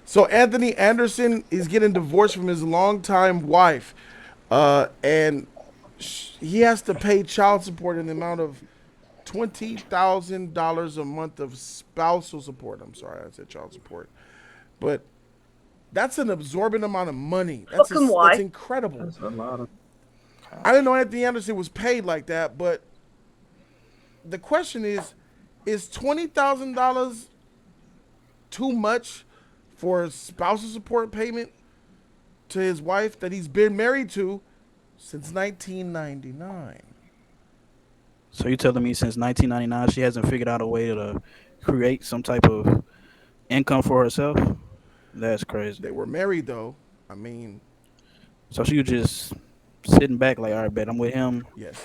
So Anthony Anderson is getting divorced from his longtime wife, and he has to pay child support in the amount of $20,000 a month of spousal support. I'm sorry, I said child support, but that's an absorbent amount of money. Fucking That's why? incredible. That's a lot of I cash. didn't know Anthony Anderson was paid like that, but the question is $20,000 too much for spousal support payment to his wife that he's been married to since 1999? So you telling me since 1999 she hasn't figured out a way to create some type of income for herself? That's crazy. They were married though. I mean, So she was just sitting back like, all right, bet I'm with him. yes,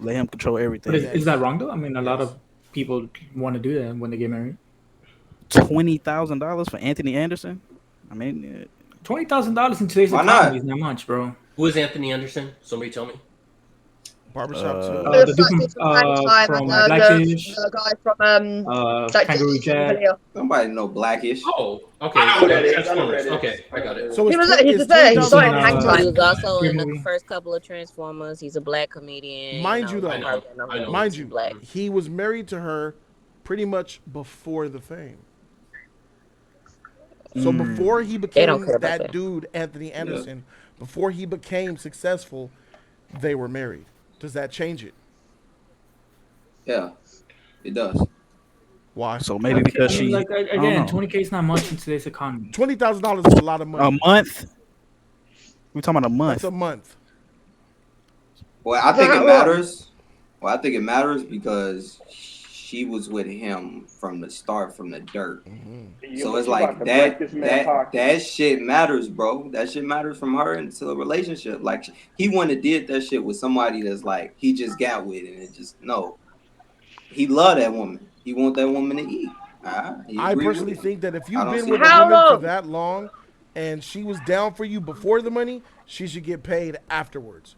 Let him control But everything. is that yes, wrong though? I mean, a lot yes. of people want to do that when they get married. $20,000 for Anthony Anderson. I mean, $20,000 in today's Why economy is not? not much, bro. Who is Anthony Anderson? Somebody tell me. Barbershop too. uh, The The dude fact is from Hang Time and from Blackish, the guy from that Kangaroo deceased Jack. video. Somebody know Blackish. Oh, okay. I know who that is. I know who Transformers. that is. Okay, I got it. So He it's was he's it's a fair. twenty He He's in thousand. started in Hang He Time. was also Great in the movie. first couple of Transformers. He's a black comedian. Mind you, though, I know. I know. Mind He's you, black. he was married to her pretty much before the fame. So before he They don't became care about that that. dude, Anthony Anderson, before he became successful, they were married. Does that change it? Yeah, it does. Why? so maybe Okay, because I mean, she, like I don't again, know, 20K is not much in today's economy. $20,000 is a lot of a money. month. We talking about a That's month. a month. Well, I Is think that it right? matters. Well, I think it matters because she was with him from the start, from the dirt. So it's You about like to break this man's heart. that shit matters, bro. That shit matters from her into a relationship. Like he wouldn't have did that shit with somebody that's like he just got with and it just no. He love that woman. He want that woman to eat. He I agree with personally him. think that if I you've don't been see with a that. How woman for long? that long and she was down for you before the money, she should get paid afterwards.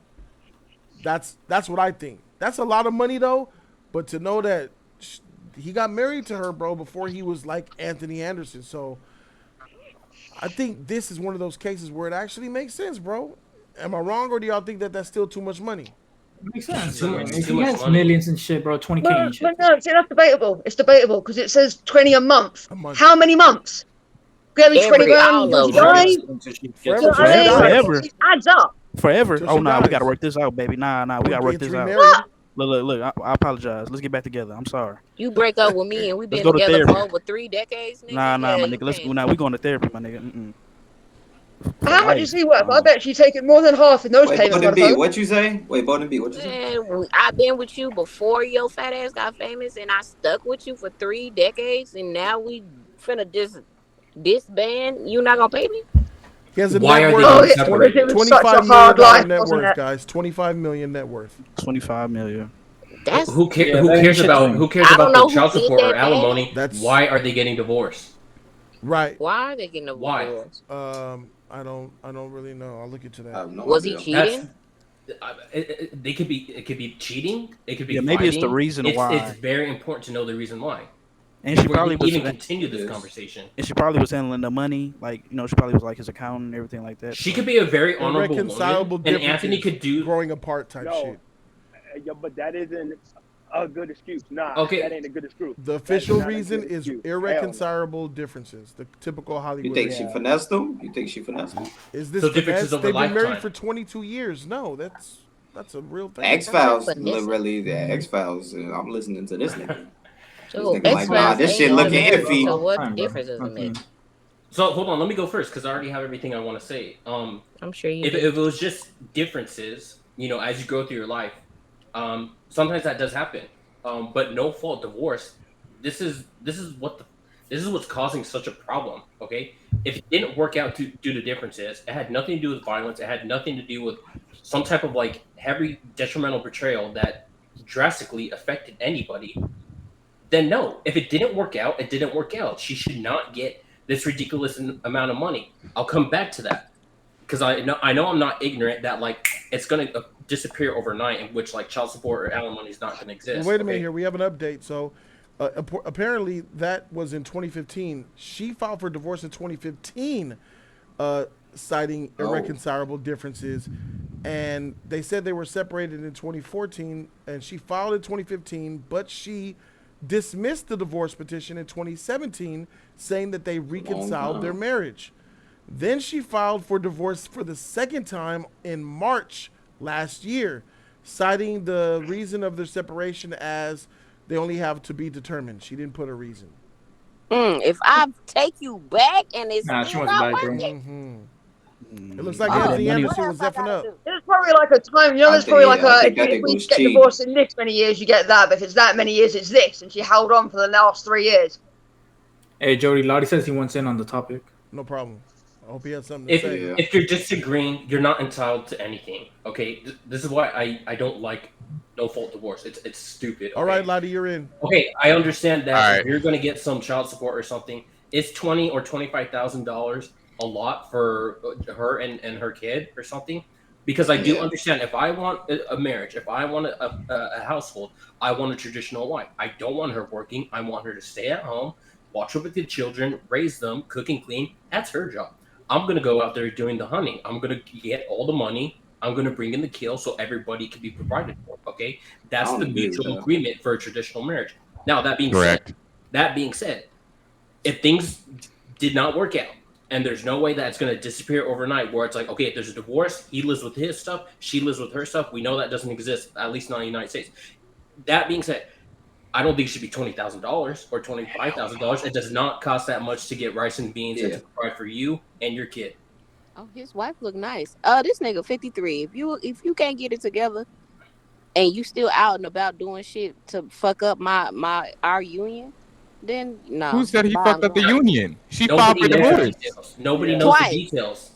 That's what I think. That's a lot of money though, but to know that he got married to her, bro, before he was like Anthony Anderson. So I think this is one of those cases where it actually makes sense, bro. Am I wrong, or do y'all think that that's still too much money? Makes sense. Too If much. he Too much has money. millions and shit, bro, 20K No, and shit. no, see, that's debatable. It's debatable because it says 20 a month. A month. How many months? Gave me 20 grand All until of she them. died. Until she Do you Forever know gets what I till she mean? dies. forever, It adds up. forever. Till Oh she nah, we gotta dies. work this out, baby. Nah, we Or gotta work gets this out. remarried. Look. I apologize. Let's get back together. I'm sorry. You break up with me and we Let's been go to together for therapy. over 3 decades, nigga. Nah, Yeah, my you nigga. Let's paying now for we it. going to therapy, my nigga. For How much is life. he worth? I bet she's taking more than half in those Wait, payments, Bowden B, motherfucker. what you say? Wait, Bowden B, what you say? Man, I've been with you before your fat ass got famous, and I stuck with you for 3 decades, and now we finna disband. You not gonna pay me? He has a Why net are they worth Oh, getting of it was, it separated? was such a $25 hard million life, net wasn't worth, it? guys. 25 million net worth. 25 million. That's Who cares? Yeah, Who that ain't cares shit to about? me. Who cares I about don't the know who child did support or that bad. alimony? That's Why are they getting divorced? right. why are they getting a Why? divorce? I don't really know. I'll look into I that. have no Was he idea. That's cheating? they could be. It could be cheating. It could be Yeah, maybe it's the fighting. reason It's why. very important to know the reason why And she before probably you was, even continue this Yes. conversation. and she probably was handling the money, like she probably was like his accountant and everything like that. She So could be a very honorable Irreconcilable woman, and Anthony differences, could do. growing apart type No, shit. yeah, but that isn't a good excuse. Nah, Okay. that ain't a good excuse. The That is official not a reason good is excuse. Hell no. irreconcilable differences. The typical You Hollywood. think she Yeah. finessed him? You think she finessed him? Is this So finesse? differences over They've been married lifetime. for 22 years. No, that's a real thing. X That's not Files, finessing. really, the X Files. I'm listening to this nigga. This So nigga X like, nah, Files this ain't shit even looking married. iffy. So what Fine, bro. difference does it Okay. make? So hold on, let me go first because I already have everything I want to say. I'm sure you If do. it was just differences, as you go through your life, sometimes that does happen. But no fault divorce. This is what's causing such a problem. Okay, if it didn't work out due to differences, it had nothing to do with violence. It had nothing to do with some type of like heavy detrimental betrayal that drastically affected anybody. Then no, if it didn't work out, it didn't work out. She should not get this ridiculous amount of money. I'll come back to that because I know I'm not ignorant that like it's gonna disappear overnight, in which like child support or alimony is not gonna Well, exist. wait a minute Okay? here. We have an update. So Apparently, that was in 2015. She filed for divorce in 2015, citing irreconcilable differences. And they said they were separated in 2014, and she filed in 2015, but she dismissed the divorce petition in 2017, saying that they reconciled their marriage. Then she filed for divorce for the second time in March last year, citing the reason of their separation as they only have to be determined. She didn't put a reason. If I take you back and it's Nah, she still wants not back, bro. working, It looks like Wow. Anthony Money- Anderson was effing up. There's probably like a time, you know, there's probably like if we get divorced in this many years, you get that. But if it's that many years, it's this. And she held on for the last 3 years. Hey, Jody, Lottie says he wants in on the topic. No problem. I hope he has something to say. If you're disagreeing, you're not entitled to anything. Okay, this is why I don't like no fault divorce. It's stupid. Okay? All right, Lottie, you're in. Okay, I understand that All if you're going to get some child support or something, it's $20,000 or $25,000 a lot for her and her kid or something. Because I do understand if I want a marriage, if I want a household, I want a traditional wife. I don't want her working. I want her to stay at home, watch over the children, raise them, cook and clean. That's her job. I'm going to go out there doing the hunting. I'm going to get all the money. I'm going to bring in the kill so everybody can be provided for. Okay, that's the mutual agreement for a traditional marriage. Now that being said, if things did not work out and there's no way that it's going to disappear overnight, where it's like, okay, if there's a divorce, he lives with his stuff, she lives with her stuff. We know that doesn't exist, at least not in the United States. That being said, I don't think it should be $20,000 or $25,000. It does not cost that much to get rice and beans and to provide for you and your kid. oh, his wife look nice. This nigga 53. If you can't get it together and you still out and about doing shit to fuck up our union, then no. Who said he fucked up the union? She filed for Nobody knows the divorce. details. Nobody knows the details.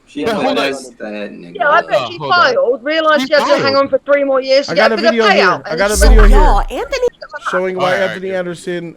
Yeah, I bet she filed, realised she had to hang on for 3 more years to I get got a a bigger video here. payout. I got a So video y'all, here Anthony showing why All right, Anthony Anderson,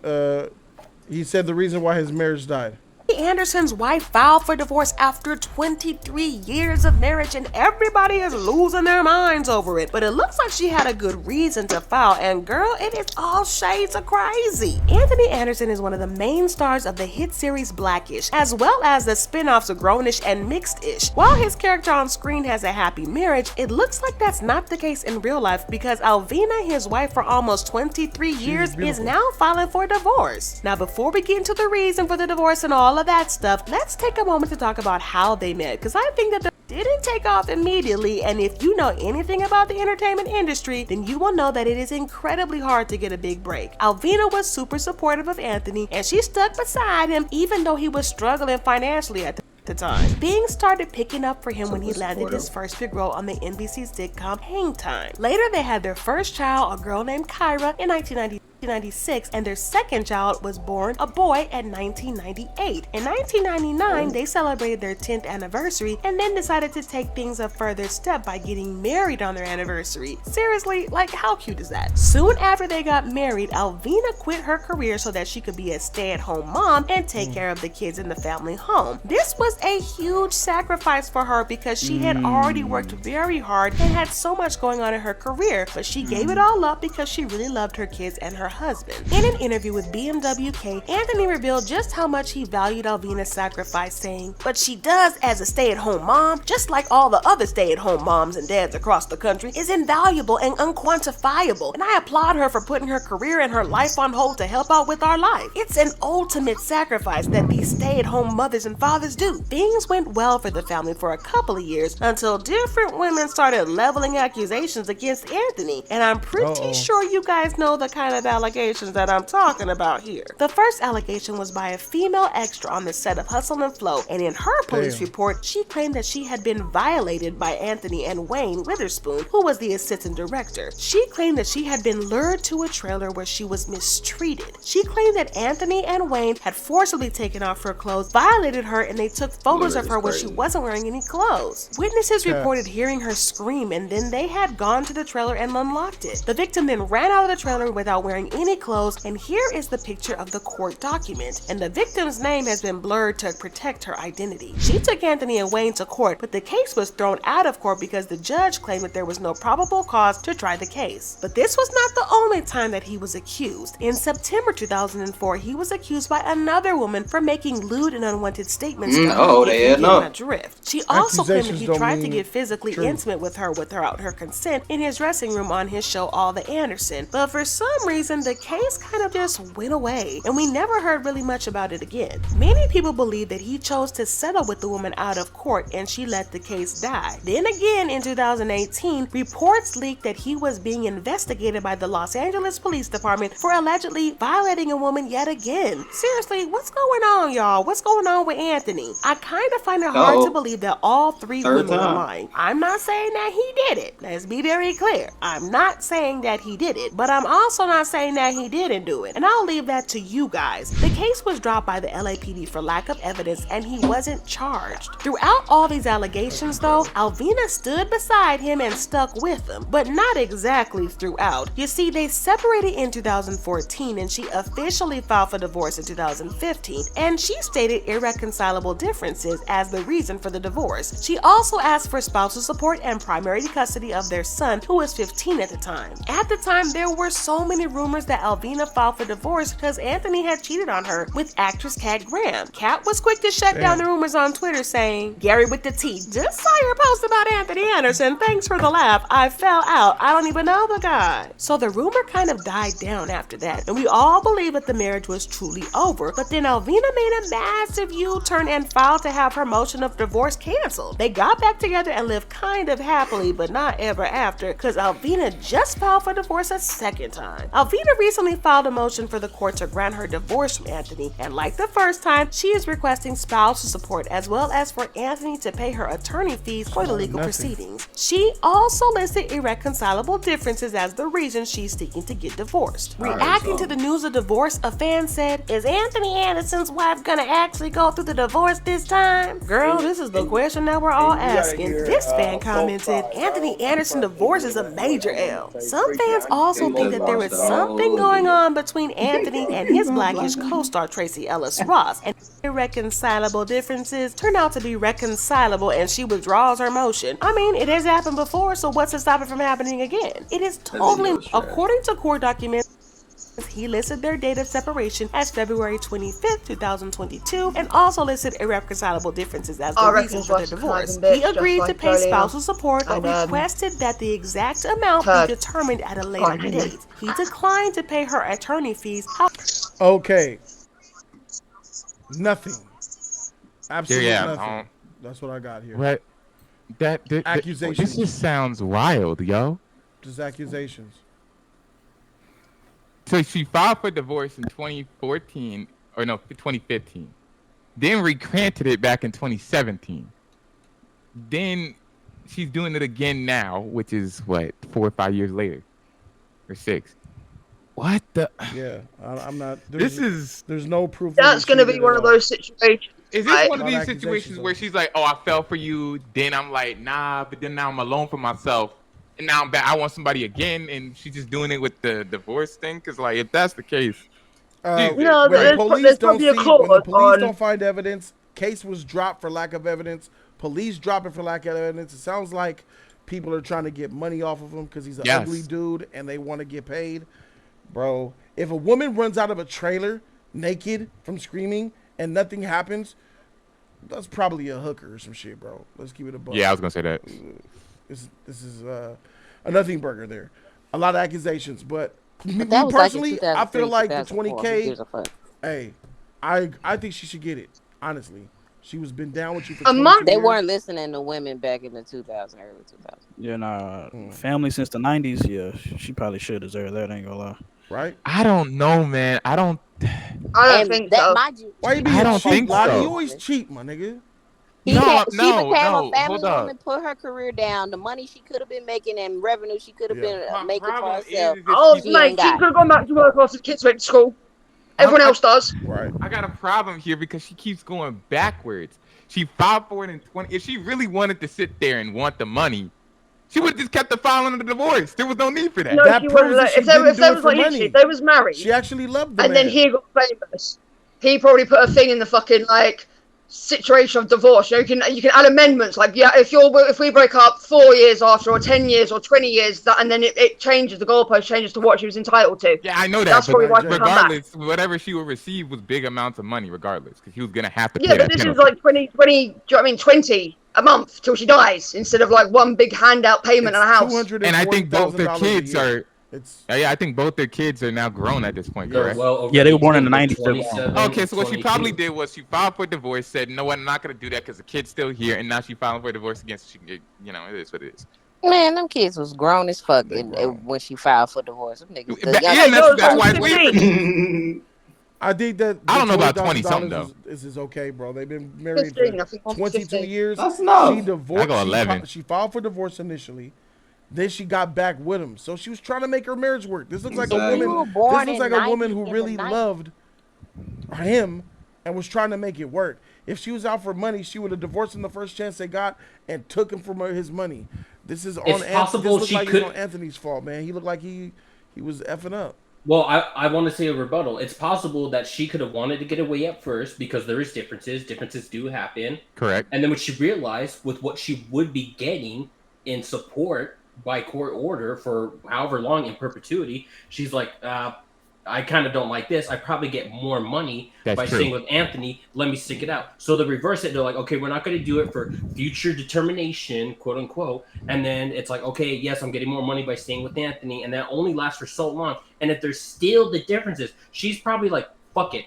he said the reason why his marriage died. Anderson's wife filed for divorce after 23 years of marriage, and everybody is losing their minds over it. But it looks like she had a good reason to file, and girl, it is all shades of crazy. Anthony Anderson is one of the main stars of the hit series Blackish, as well as the spin-offs of Grownish and Mixed-ish. While his character on screen has a happy marriage, it looks like that's not the case in real life, because Alvina, his wife for almost 23 years, is now filing for divorce. Now, before we get into the reason for the divorce and all of that stuff, let's take a moment to talk about how they met, because I think that they didn't take off immediately, and if you know anything about the entertainment industry, then you will know that it is incredibly hard to get a big break. Alvina was super supportive of Anthony, and she stuck beside him even though he was struggling financially at the time. Things started picking up for him when he landed his first big role on the NBC sitcom Hang Time. Later, they had their first child, a girl named Kyra, in 1996, and their second child was born, a boy, in 1998. In 1999, they celebrated their 10th anniversary and then decided to take things a further step by getting married on their anniversary. Seriously, like, how cute is that? Soon after they got married, Alvina quit her career so that she could be a stay-at-home mom and take care of the kids in the family home. This was a huge sacrifice for her because she had already worked very hard and had so much going on in her career, but she gave it all up because she really loved her kids and her husband. In an interview with BMWK, Anthony revealed just how much he valued Alvina's sacrifice, saying, "But she does as a stay-at-home mom, just like all the other stay-at-home moms and dads across the country, is invaluable and unquantifiable, and I applaud her for putting her career and her life on hold to help out with our life. It's an ultimate sacrifice that these stay-at-home mothers and fathers do." Things went well for the family for a couple of years until different women started leveling accusations against Anthony, and I'm pretty sure you guys know the kind of allegations that I'm talking about here. The first allegation was by a female extra on the set of Hustle and Flow, and in her police report, she claimed that she had been violated by Anthony and Wayne Witherspoon, who was the assistant director. She claimed that she had been lured to a trailer where she was mistreated. She claimed that Anthony and Wayne had forcibly taken off her clothes, violated her, and they took photos of her where she wasn't wearing any clothes. Witnesses reported hearing her scream, and then they had gone to the trailer and unlocked it. The victim then ran out of the trailer without wearing wearing any clothes, and here is the picture of the court document, and the victim's name has been blurred to protect her identity. She took Anthony and Wayne to court, but the case was thrown out of court because the judge claimed that there was no probable cause to try the case. But this was not the only time that he was accused. In September 2004, he was accused by another woman for making lewd and unwanted statements to her drift. She also claimed that he tried to get physically intimate with her without her consent in his dressing room on his show All the Anderson, but for some reason the case kind of just went away, and we never heard really much about it again. Many people believe that he chose to settle with the woman out of court and she let the case die. Then again in 2018, reports leaked that he was being investigated by the Los Angeles Police Department for allegedly violating a woman yet again. Seriously, what's going on, y'all? What's going on with Anthony? I kind of find it hard to believe that all three women were lying. I'm not saying that he did it. Let's be very clear. I'm not saying that he did it, but I'm also not saying that he didn't do it. And I'll leave that to you guys. The case was dropped by the LAPD for lack of evidence and he wasn't charged. Throughout all these allegations though, Alvina stood beside him and stuck with him, but not exactly throughout. You see, they separated in 2014 and she officially filed for divorce in 2015, and she stated irreconcilable differences as the reason for the divorce. She also asked for spousal support and primary custody of their son, who was 15 at the time. At the time, there were so many rumors that Alvina filed for divorce because Anthony had cheated on her with actress Kat Graham. Kat was quick to shut down the rumors on Twitter, saying, "Gary with the T, just saw your post about Anthony Anderson. Thanks for the laugh. I fell out. I don't even know the guy." So the rumor kind of died down after that, and we all believed that the marriage was truly over. But then Alvina made a massive U-turn and filed to have her motion of divorce canceled. They got back together and lived kind of happily, but not ever after, because Alvina just filed for divorce a second time. Alvina recently filed a motion for the court to grant her divorce from Anthony, and like the first time, she is requesting spousal support as well as for Anthony to pay her attorney fees for the legal proceedings. She also listed irreconcilable differences as the reason she's seeking to get divorced. Reacting to the news of divorce, a fan said, "Is Anthony Anderson's wife gonna actually go through the divorce this time?" Girl, this is the question that we're all asking. This fan commented, "Anthony Anderson divorce is a major L." Some fans also think that there is something going on between Anthony and his Blackish co-star Tracy Ellis Ross, and irreconcilable differences turn out to be reconcilable and she withdraws her motion. I mean, it has happened before, so what's to stop it from happening again? It is totally, according to court documents, he listed their date of separation as February 25th, 2022, and also listed irreconcilable differences as the reason for the divorce. He agreed to pay spousal support, but requested that the exact amount be determined at a later date. He declined to pay her attorney fees. Okay. Nothing. Absolutely nothing. That's what I got here. What? Accusations. This just sounds wild, yo. Just accusations. So she filed for divorce in 2014, or no, 2015. Then recanted it back in 2017. Then she's doing it again now, which is what, 4 or 5 years later, or 6. What the? Yeah, I'm not. There's no proof. That's going to be one of those situations. Is this one of these situations where she's like, "Oh, I fell for you," then I'm like, "Nah," but then now I'm alone for myself, and now I'm back. I want somebody again, and she's just doing it with the divorce thing? Because like, if that's the case, when the police don't find evidence, case was dropped for lack of evidence. Police drop it for lack of evidence. It sounds like people are trying to get money off of him because he's an ugly dude and they want to get paid. Bro, if a woman runs out of a trailer naked from screaming and nothing happens, that's probably a hooker or some shit, bro. Let's keep it a buck. Yeah, I was gonna say that. This is a nothing burger there. A lot of accusations, but me Like personally, I feel like the 20K. Hey, I think she should get it. Honestly, she was been down with you for 22 years. They weren't listening to women back in the early 2000s. Yeah, nah. Family since the 90s. Yeah, she probably should deserve that. Ain't gonna lie. Right? I don't know, man. I don't think so. Why you being I don't cheap, think Lottie? so. You always cheap, my nigga. She became a family hold up. woman, put her career down. The money she could have been making and revenue she could have been making for herself. Mate, she could have gone back to work whilst the kids went to school. Everyone else does. Right. I got a problem here because she keeps going backwards. She filed for it in 20. If she really wanted to sit there and want the money, She would have just kept the filing of the divorce. There was no need for that. No, That she proves wouldn't. that Like, she if there didn't do it was for like money. literally, if they was married, She actually loved the and man. then he got famous, he probably put a thing in the fucking like situation of divorce. You can add amendments like if we break up 4 years after, or 10 years, or 20 years, that, and then it changes, the goalpost changes to what she was entitled to. Yeah, I know that. That's probably why she come back. Regardless, whatever she would receive was big amounts of money, regardless, because he was gonna have to pay Yeah, but that this is penalty. like 20. Do you know what I mean? 20 a month till she dies, instead of like one big handout payment on a house. And I think both their $240,000 a kids year. are. Yeah, I think both their kids are now grown at this point, They're correct? well over Yeah, they were born in the 18, 90s. 27, Okay, so what she 22. probably did was she filed for divorce, said, "No, I'm not gonna do that because the kid's still here," and now she filing for divorce again. So she can get, it is what it is. Man, them kids was grown as fuck when she filed for divorce. Them niggas. Yeah, that's why it's weird. I think that I don't know about $20,000 20-something, though. is okay, bro. They've been married 15, I think for it's 22 15. years. That's enough. She divorced. I go 11. She filed for divorce initially. Then she got back with him. So she was trying to make her marriage work. This looks like Exactly. a woman. You were born This looks in like a woman 90 who in the really 90s. loved him and was trying to make it work. If she was out for money, she would have divorced him the first chance they got and took him from his money. This is It's possible this she like could- it's on Anthony's fault, man. He looked like he was effing up. Well, I want to say a rebuttal. It's possible that she could have wanted to get away at first because there is differences. Differences do happen. Correct. And then when she realized with what she would be getting in support by court order for however long in perpetuity, she's like, I kind of don't like this. I probably get more money That's by true. staying with Anthony. Let me stick it out. So they reverse it. They're like, okay, we're not going to do it for future determination, quote unquote. And then it's like, okay, yes, I'm getting more money by staying with Anthony. And that only lasts for so long. And if there's still the differences, she's probably like, fuck it.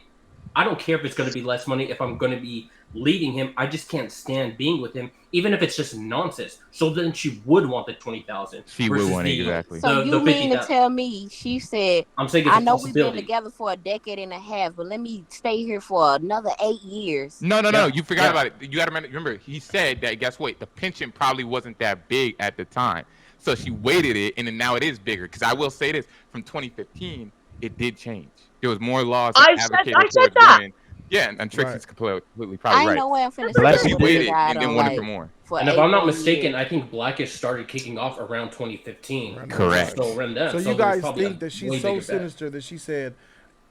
I don't care if it's going to be less money if I'm going to be leading him. I just can't stand being with him, even if it's just nonsense. So then she would want the 20,000. She would want it, exactly. So you mean to 50,000. tell me she said, I'm saying it's I a know we've been possibility. together for a decade and a half, but let me stay here for another 8 years. No, Yeah. you forgot Yeah. about it. You got to remember, he said that, guess what? The pension probably wasn't that big at the time. So she waited it, and then now it is bigger. Because I will say this, from 2015, it did change. There was more laws I advocated said towards that. women. Yeah, and Trixie's Right. completely I probably ain't right. no way I'm finna Like, stay she with this waited guy and then on, wanted like, for more. for And if 8 I'm not more mistaken, years. I think Blackish started kicking off around 2015. Correct. So around that. So you there's guys probably think a that way she's so bigger bet. sinister that she said,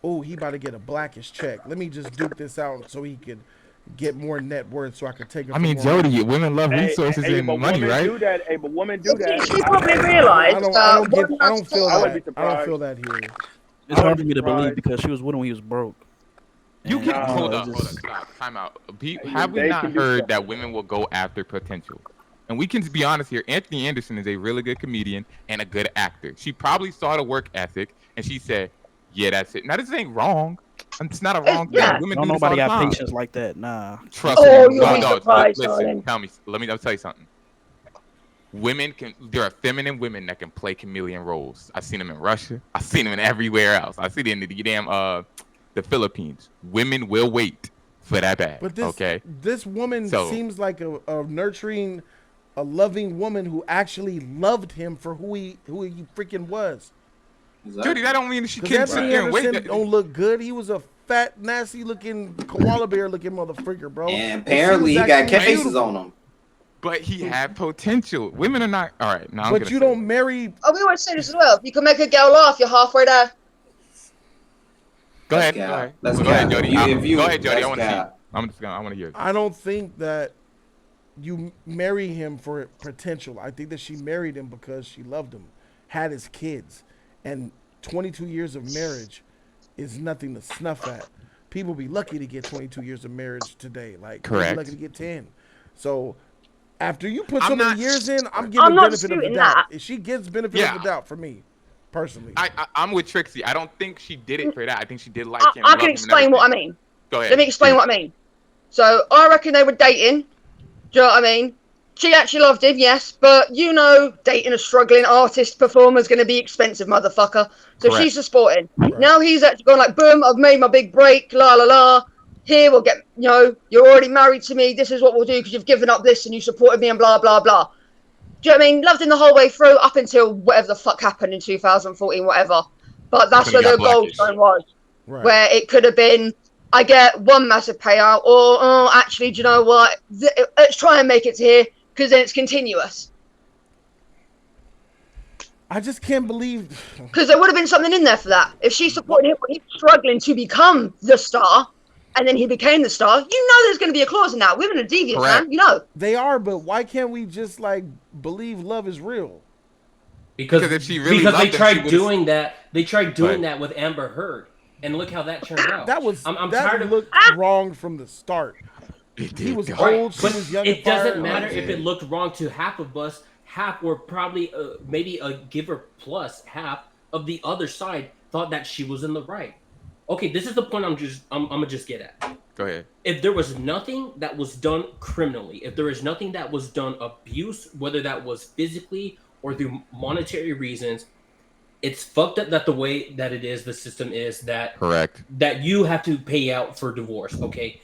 "Oh, he about to get a Blackish check. Let me just duke this out so he could get more net worth, so I could take him." I mean, for more money." Jody, women love resources and but money, women right? do that. Hey, but women do that. She probably I realized don't feel I wouldn't be that. I don't surprised. feel that here. It's hard for be me to believe surprised. because she was with him when he was broke. You And, can know, hold it up, just- stop, time out. Hey, Have we they not can do heard stuff. that women will go after potential? And we can be honest here. Anthony Anderson is a really good comedian and a good actor. She probably saw the work ethic and she said, "Yeah, that's it." Now this ain't wrong. It's not a wrong thing. Yeah. Women Don't do this all nobody the got time. patience like that. Nah. Trust Oh, me. you'll be surprised, listen, darling. tell me. Let me tell you something. There are feminine women that can play chameleon roles. I've seen them in Russia. I've seen them in everywhere else. I see them in the Philippines. Women will wait for that bag. But this woman So- seems like a nurturing, a loving woman who actually loved him for who he freaking was. Jody, that don't mean she Because can't sit Anthony there and wait. Anderson don't look good. He was a fat, nasty looking koala bear looking motherfucker, bro. And she was apparently he got actually cases beautiful. on him. But he had potential. Women are not. All right, now I'm But gonna you say don't marry. Oh, we always say this as well. If you can make a girl laugh, you're halfway there. Go Let's ahead. go. Go ahead. Let's Go go. ahead, Jody. If you- Go ahead, Jody. I let's want to see. go. I want to hear. I don't think that you marry him for potential. I think that she married him because she loved him, had his kids, and 22 years of marriage is nothing to snuff at. People be lucky to get 22 years of marriage today. Like, they'd be Correct. lucky to get 10. So after you put I'm so many not- years in, I'm I'm giving not benefit of the disputing doubt. that. If she gets benefit Yeah. of the doubt for me, personally. I'm with Trixie. I don't think she did it for that. I think she did like him. I love can him and explain what I everything. mean. Go ahead. Let me explain what I mean. So I reckon they were dating. Do you know what I mean? She actually loved him, yes, but you know, dating a struggling artist performer is going to be expensive, motherfucker. So Correct. she's supporting. Now he's actually going like, boom, I've made my big break, la la la. Here we'll get, you know, you're already married to me. This is what we'll do because you've given up this and you supported me and blah blah blah. Do you know what I mean? Loved him the whole way through up until whatever the fuck happened in 2014, whatever. But that's When where he the got gold Blackish. zone was. Right. Where it could have been, I get one massive payout, or oh, actually, do you know what? Let's try and make it to here because then it's continuous. I just can't believe. Because there would have been something in there for that. If she supported him when he was struggling to become the star, and then he became the star, you know there's going to be a clause in that. Women are devious, Correct. man. You know. They are, but why can't we just like believe love is real? Because if she really because loved they him, tried she would've- doing that. They tried doing Right. that with Amber Heard, and look how that turned out. That was I'm that tired of. looked wrong from the start. He was Right, old, she but was young. it and doesn't fire. matter if it looked wrong to half of us. Half were probably maybe a giver plus half of the other side thought that she was in the right. Okay, this is the point I'm gonna just get at. Go ahead. If there was nothing that was done criminally, if there was nothing that was done abuse, whether that was physically or through monetary reasons, it's fucked up that the way that it is, the system is that Correct. that you have to pay out for divorce. Okay,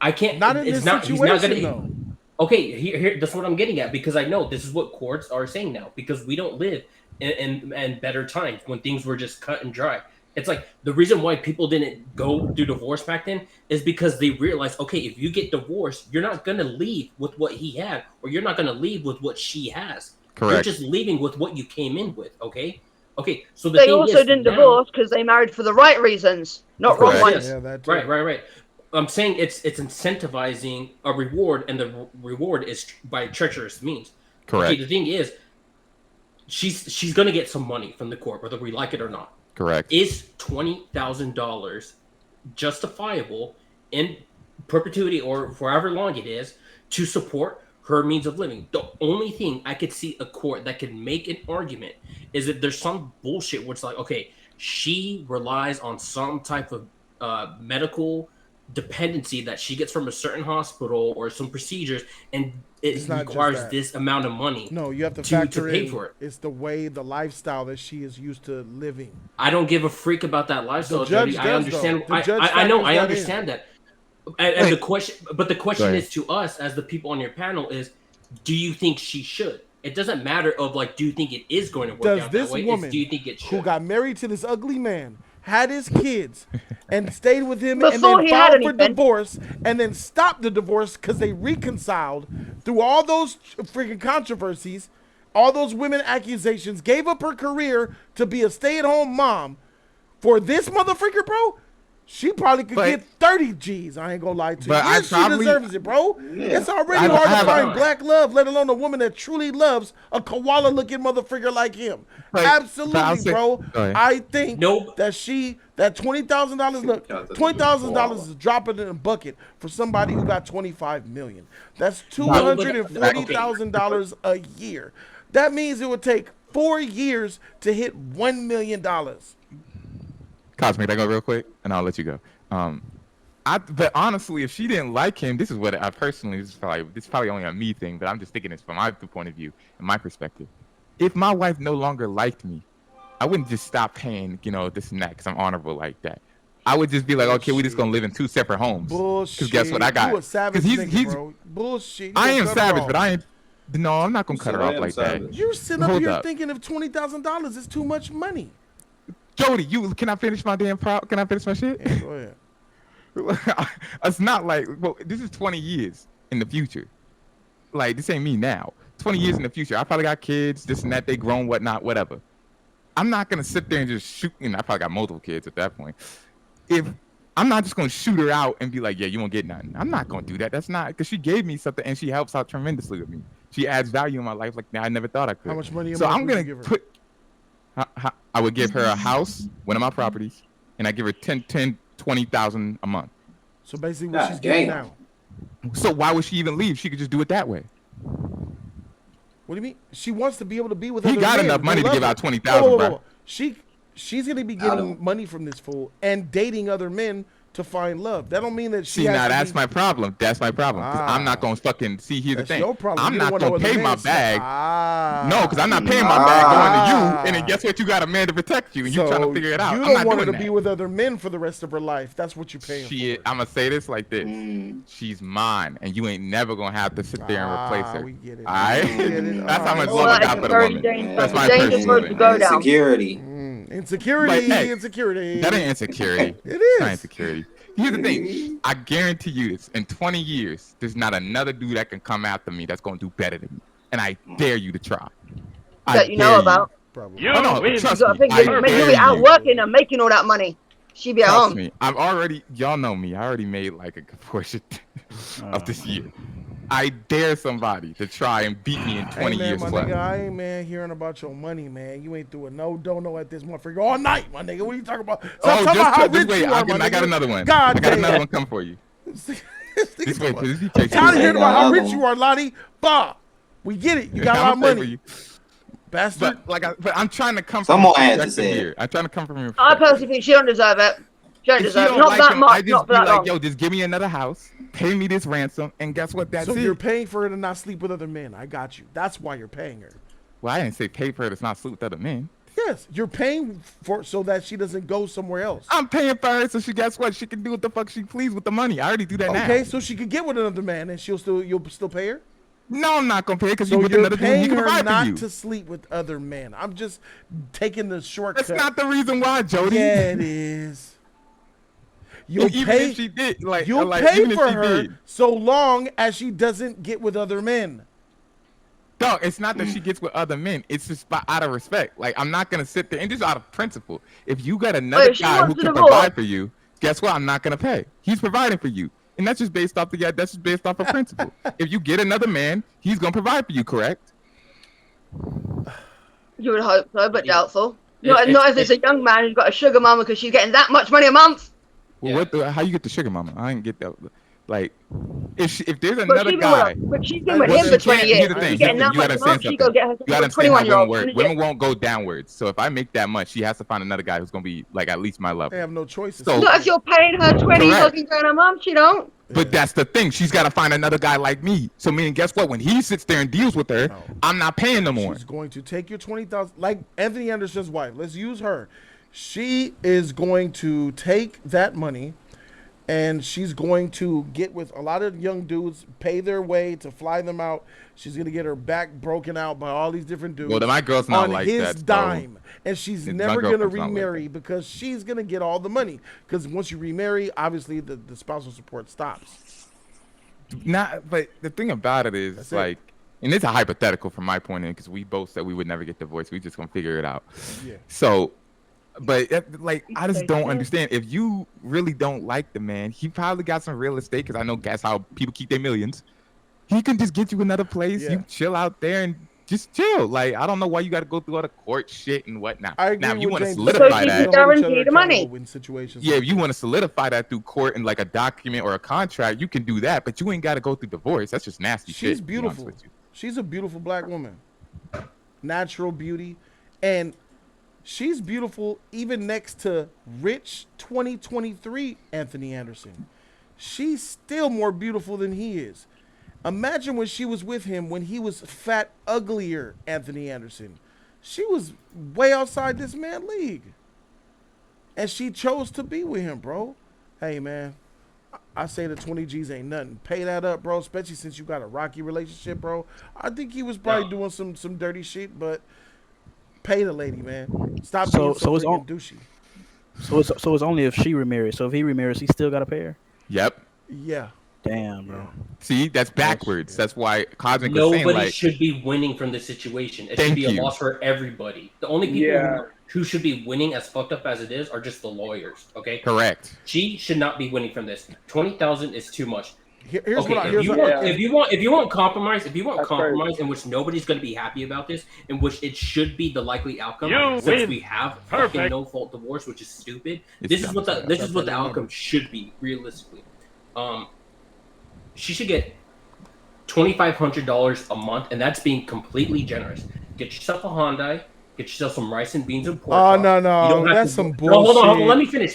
I can't. Not in it's this not. situation, He's not gonna. though. Okay, here. That's what I'm getting at because I know this is what courts are saying now because we don't live in better times when things were just cut and dry. It's like the reason why people didn't go through divorce back then is because they realized, okay, if you get divorced, you're not gonna leave with what he had, or you're not gonna leave with what she has. Correct. You're just leaving with what you came in with. Okay. Okay. So the They thing also is, didn't now- divorce because they married for the right reasons, not wrong Correct. ones. Yeah, that too. Right. I'm saying it's incentivizing a reward, and the reward is by treacherous means. Correct. Okay, the thing is, she's gonna get some money from the court, whether we like it or not. Correct. Is $20,000 justifiable in perpetuity or for however long it is to support her means of living? The only thing I could see a court that could make an argument is that there's some bullshit where it's like, okay, she relies on some type of medical dependency that she gets from a certain hospital or some procedures, and It's it not just requires that. this amount of money. No, you have to to factor pay in. for it. It's the way, the lifestyle that she is used to living. I don't give a freak about that lifestyle, The judge Jody. I does, understand. though. The judge I know. factors I that understand that. And the question, but the question ahead. is to us as the people on your panel is, do you think she should? It doesn't matter of like, do you think it is going to work Does out this that way? woman It's, do you think it who should? got married to this ugly man, had his kids, and stayed with him, and Before then he had filed for anything. divorce, and then stopped the divorce because they reconciled through all those freaking controversies, all those women accusations, gave up her career to be a stay-at-home mom for this motherfucker, bro? She probably could But- get 30 G's. I ain't gonna lie to you. But I And she probably- deserves it, bro. Yeah. It's already I hard to have a- find black love, let alone a woman that truly loves a koala-looking motherfucker like him. But- Absolutely, but I'll say- bro. Go ahead. I think Nope. that $20,000. Look, $20,000 is a drop in a bucket for somebody who got 25 million. That's $240,000 a year. That means it would take 4 years to hit $1 million. Cosmic, I go real quick, and I'll let you go. But honestly, if she didn't like him, this is what I personally, this is probably only a me thing, but I'm just thinking this from my point of view and my perspective. If my wife no longer liked me, I wouldn't just stop paying, this and that, because I'm honorable like that. I would just be like, okay, we're just gonna live in 2 separate homes. Bullshit. Because guess what I got? You a savage 'Cause nigga, bro. Bullshit. You I gonna am cut her savage, off. but I ain't. No, I'm not gonna cut her off like that. You're sitting up Hold here up. thinking if $20,000 is too much money. Jody, can I finish my damn Can I finish my shit? Yeah, go ahead. It's not like, well, this is 20 years in the future. Like, this ain't me now. 20 years in the future. I probably got kids, this and that, they grown, whatnot, whatever. I'm not going to sit there and just shoot. I probably got multiple kids at that point. If I'm not just going to shoot her out and be like, yeah, you won't get nothing. I'm not going to do that. That's not, because she gave me something and she helps out tremendously with me. She adds value in my life like I never thought I could. How much money a So month I'm would going you to give her? put, I would give her a house, one of my properties, and I give her 20,000 a month. So basically what God she's getting damn. now. So why would she even leave? She could just do it that way. What do you mean? She wants to be able to be with He other got men enough who money to love give her. out 20,000, bro. She's gonna be I getting don't- money from this fool and dating other men to find love. That don't mean that she See, has now to that's be, my problem. That's my problem. 'Cause I'm not gonna fucking see. Here's That's the thing. your problem. I'm You don't not want no gonna other pay my man, so- bag. No, because I'm not paying my bag going to you. And then guess what? You got a man to protect you, and you're trying to figure it out. You I'm don't not want her doing to that. be with other men for the rest of her life. That's what you're paying She, for. I'm gonna say this like this: she's mine, and you ain't never gonna have to sit there and replace her. We get it. All right? We get it. That's how much Well, love I that's got a for the very woman. dangerous- That's my dangerous personal road to thing. go down. Insecurity. Insecurity, But, hey, insecurity. That ain't insecurity. It It's not is. insecurity. Here's the thing. I guarantee you this. In 20 years, there's not another dude that can come after me that's going to do better than me. And I dare you to try. I That you know dare about. probably. Oh, no, win. You trust gotta me. think I you'll dare be out you. working and making all that money. She be at Trust home. me. Y'all know me. I already made like a good portion of this year. I dare somebody to try and beat me in 20 Hey man, years my plus. nigga, I ain't man hearing about your money, man. You ain't through a don't know at this motherfucker all night, my nigga. What are you talking about? Stop talking about how rich wait. you are, my I got nigga. another one. God I got damn. another one coming for you. Just wait. I'm tired of hearing about how rich you are, Lottie. Bah, we get it. You got a lot of money, bastard. But I'm trying to come Someone from had to perspective say it. here. I'm trying to come from your I perspective. personally think she don't deserve it. She don't If she deserve it. don't Not like that him, much, I just not for be that like, long. yo, just give me another house, pay me this ransom, and guess what? That's So it. you're paying for her to not sleep with other men. I got you. That's why you're paying her. Well, I didn't say pay for her to not sleep with other men. Yes, you're paying for so that she doesn't go somewhere else. I'm paying for her so guess what? She can do what the fuck she please with the money. I already do that now. Okay, so she could get with another man and you'll still pay her? No, I'm not gonna pay her because So you with you're another dude. He paying can her provide for not you. to sleep with other men. I'm just taking the shortcut. That's not the reason why, Jody. Yeah, it is. You'll Even pay. if she did, You'll pay for her so long as she doesn't get with other men. No, it's not that she gets with other men. It's just out of respect. Like, I'm not gonna sit there and just out of principle. If you got another guy who can provide for you, guess what? I'm not gonna pay. He's providing for you, and that's just based off of principle. If you get another man, he's gonna provide for you, correct? You would hope so, but doubtful. Not if it's a young man who's got a sugar mama because she's getting that much money a month. Well, how you get the sugar mama? I didn't get that. Like, if there's another guy, but she's been with him for 20 years. Here's the thing. She's getting that You gotta much a month. understand She go get her You gotta understand 21 how year women old. work. Women won't go downwards. So if I make that much, she has to find another guy who's gonna be like at least my level. They have no choice. So, Not if you're paying her 20 Correct. fucking grand a month. She don't. But that's the thing. She's got to find another guy like me. So, meaning, guess what? When he sits there and deals with her, I'm not paying no more. She's going to take your 20,000, like Anthony Anderson's wife. Let's use her. She is going to take that money, and she's going to get with a lot of young dudes, pay their way to fly them out. She's going to get her back broken out by all these different dudes. Well, then my girl's not on like his that, so dime. And she's my never going to girlfriend's not like remarry because she's going to get all the money. Because once you remarry, obviously the spousal support stops. But the thing about it is, That's like, and it's a hypothetical from my point of view, because we both said we would never get divorced. We just going to figure it out. Yeah. So, but like, I just don't understand. If you really don't like the man, he probably got some real estate, because I know that's how people keep their millions. He can just get you another place. Yeah. You chill out there and just chill. Like, I don't know why you got to go through all the court shit and whatnot. I agree Now, if you with want to James. solidify So that, she can guarantee the money. In situations yeah, like if you want to solidify that through court and like a document or a contract, you can do that. But you ain't got to go through divorce. That's just nasty shit. She's to be honest beautiful. with you. She's a beautiful black woman. Natural beauty. And she's beautiful even next to rich 2023 Anthony Anderson. She's still more beautiful than he is. Imagine when she was with him when he was fat, uglier Anthony Anderson. She was way outside this man's league. And she chose to be with him, bro. Hey, man. I say the 20 G's ain't nothing. Pay that up, bro, especially since you got a rocky relationship, bro. I think he was probably doing some dirty shit, but pay the lady, man. Stop being so it's freaking douchey. So it's only if she remarries. So if he remarries, he still got to pay her? Yep. Yeah. Damn, bro. See, that's backwards. That's why Cosmic was saying, Nobody like, should be winning from this situation. It should be a loss for everybody. The only people who should be winning, as fucked up as it is, are just the lawyers. Okay. Correct. She should not be winning from this. 20,000 is too much. If you want compromise, in which nobody's going to be happy about this, in which it should be the likely outcome, since we have fucking no fault divorce, which is stupid. This is what the outcome should be realistically. She should get $2,500 a month, and that's being completely generous. Get yourself a Hyundai. Get yourself some rice and beans and pork. Oh, no. That's some bullshit. No, hold on. Let me finish,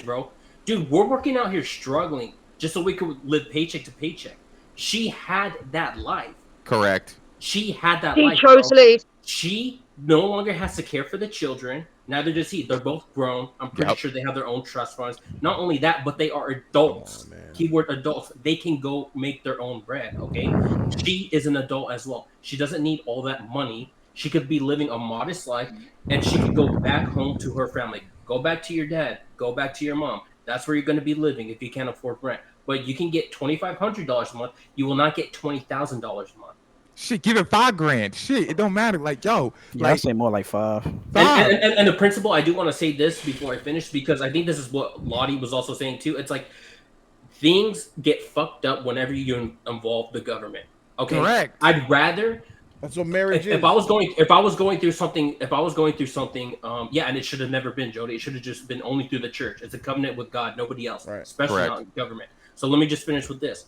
bro. Dude, we're working out here struggling just so we could live paycheck to paycheck. She had that life. Correct. She had that He life. chose to leave. She no longer has to care for the children. Neither does he. They're both grown. I'm pretty sure they have their own trust funds. Not only that, but they are adults. Keyword adults. They can go make their own bread, okay? She is an adult as well. She doesn't need all that money. She could be living a modest life, and she could go back home to her family. Go back to your dad. Go back to your mom. That's where you're going to be living if you can't afford rent. But you can get $2,500 a month. You will not get $20,000 a month. Shit, give it $5,000. Shit, it don't matter. Like, yo, Yeah, I like say more like 5. And the principle, I do want to say this before I finish, because I think this is what Lottie was also saying too. It's like things get fucked up whenever you involve the government. Okay, Correct. I'd rather. That's what marriage is. If I was going through something, yeah, and it should have never been, Jody. It should have just been only through the church. It's a covenant with God, nobody else, Right. especially Correct. not government. So let me just finish with this.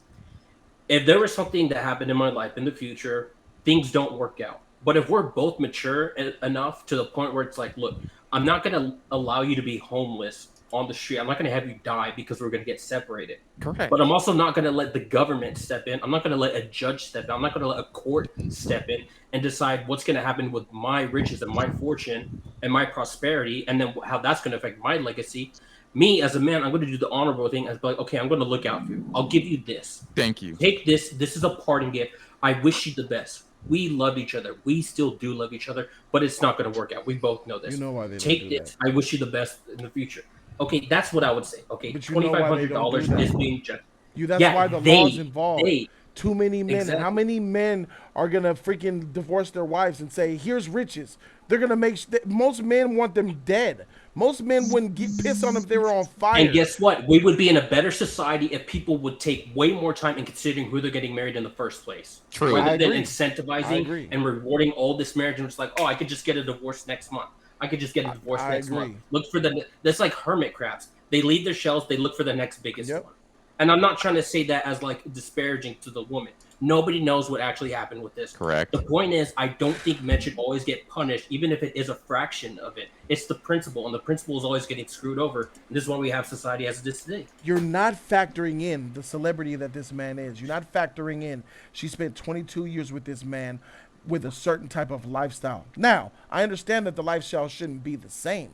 If there was something that happened in my life in the future, things don't work out. But if we're both mature enough to the point where it's like, look, I'm not going to allow you to be homeless on the street. I'm not going to have you die because we're going to get separated. Correct. But I'm also not going to let the government step in. I'm not going to let a judge step in. I'm not going to let a court step in and decide what's going to happen with my riches and my fortune and my prosperity, and then how that's going to affect my legacy. Me as a man, I'm going to do the honorable thing and be like, okay, I'm going to look out for you. I'll give you this. Thank you. Take this. This is a parting gift. I wish you the best. We love each other. We still do love each other, but it's not going to work out. We both know this. You know why they don't Take do this. I wish you the best in the future. Okay, that's what I would say. Okay, But you know why they don't do $2,500 that. is being judged. That's why the law's involved. Too many men. Exactly. And how many men are gonna freaking divorce their wives and say, "Here's riches"? They're gonna make. Most men want them dead. Most men wouldn't piss on them if they were on fire. And guess what? We would be in a better society if people would take way more time in considering who they're getting married in the first place. True. Rather I than agree. incentivizing and rewarding all this marriage, and it's like, oh, I could just get a divorce next month. I could just get a divorce I next agree. month. Look for that's like hermit crabs. They leave their shells, they look for the next biggest Yep. one. And I'm not trying to say that as like disparaging to the woman. Nobody knows what actually happened with this. Correct. The point is, I don't think men should always get punished, even if it is a fraction of it. It's the principle, and the principle is always getting screwed over. And this is why we have society as it is today. You're not factoring in the celebrity that this man is. You're not factoring in she spent 22 years with this man with a certain type of lifestyle. Now, I understand that the lifestyle shouldn't be the same,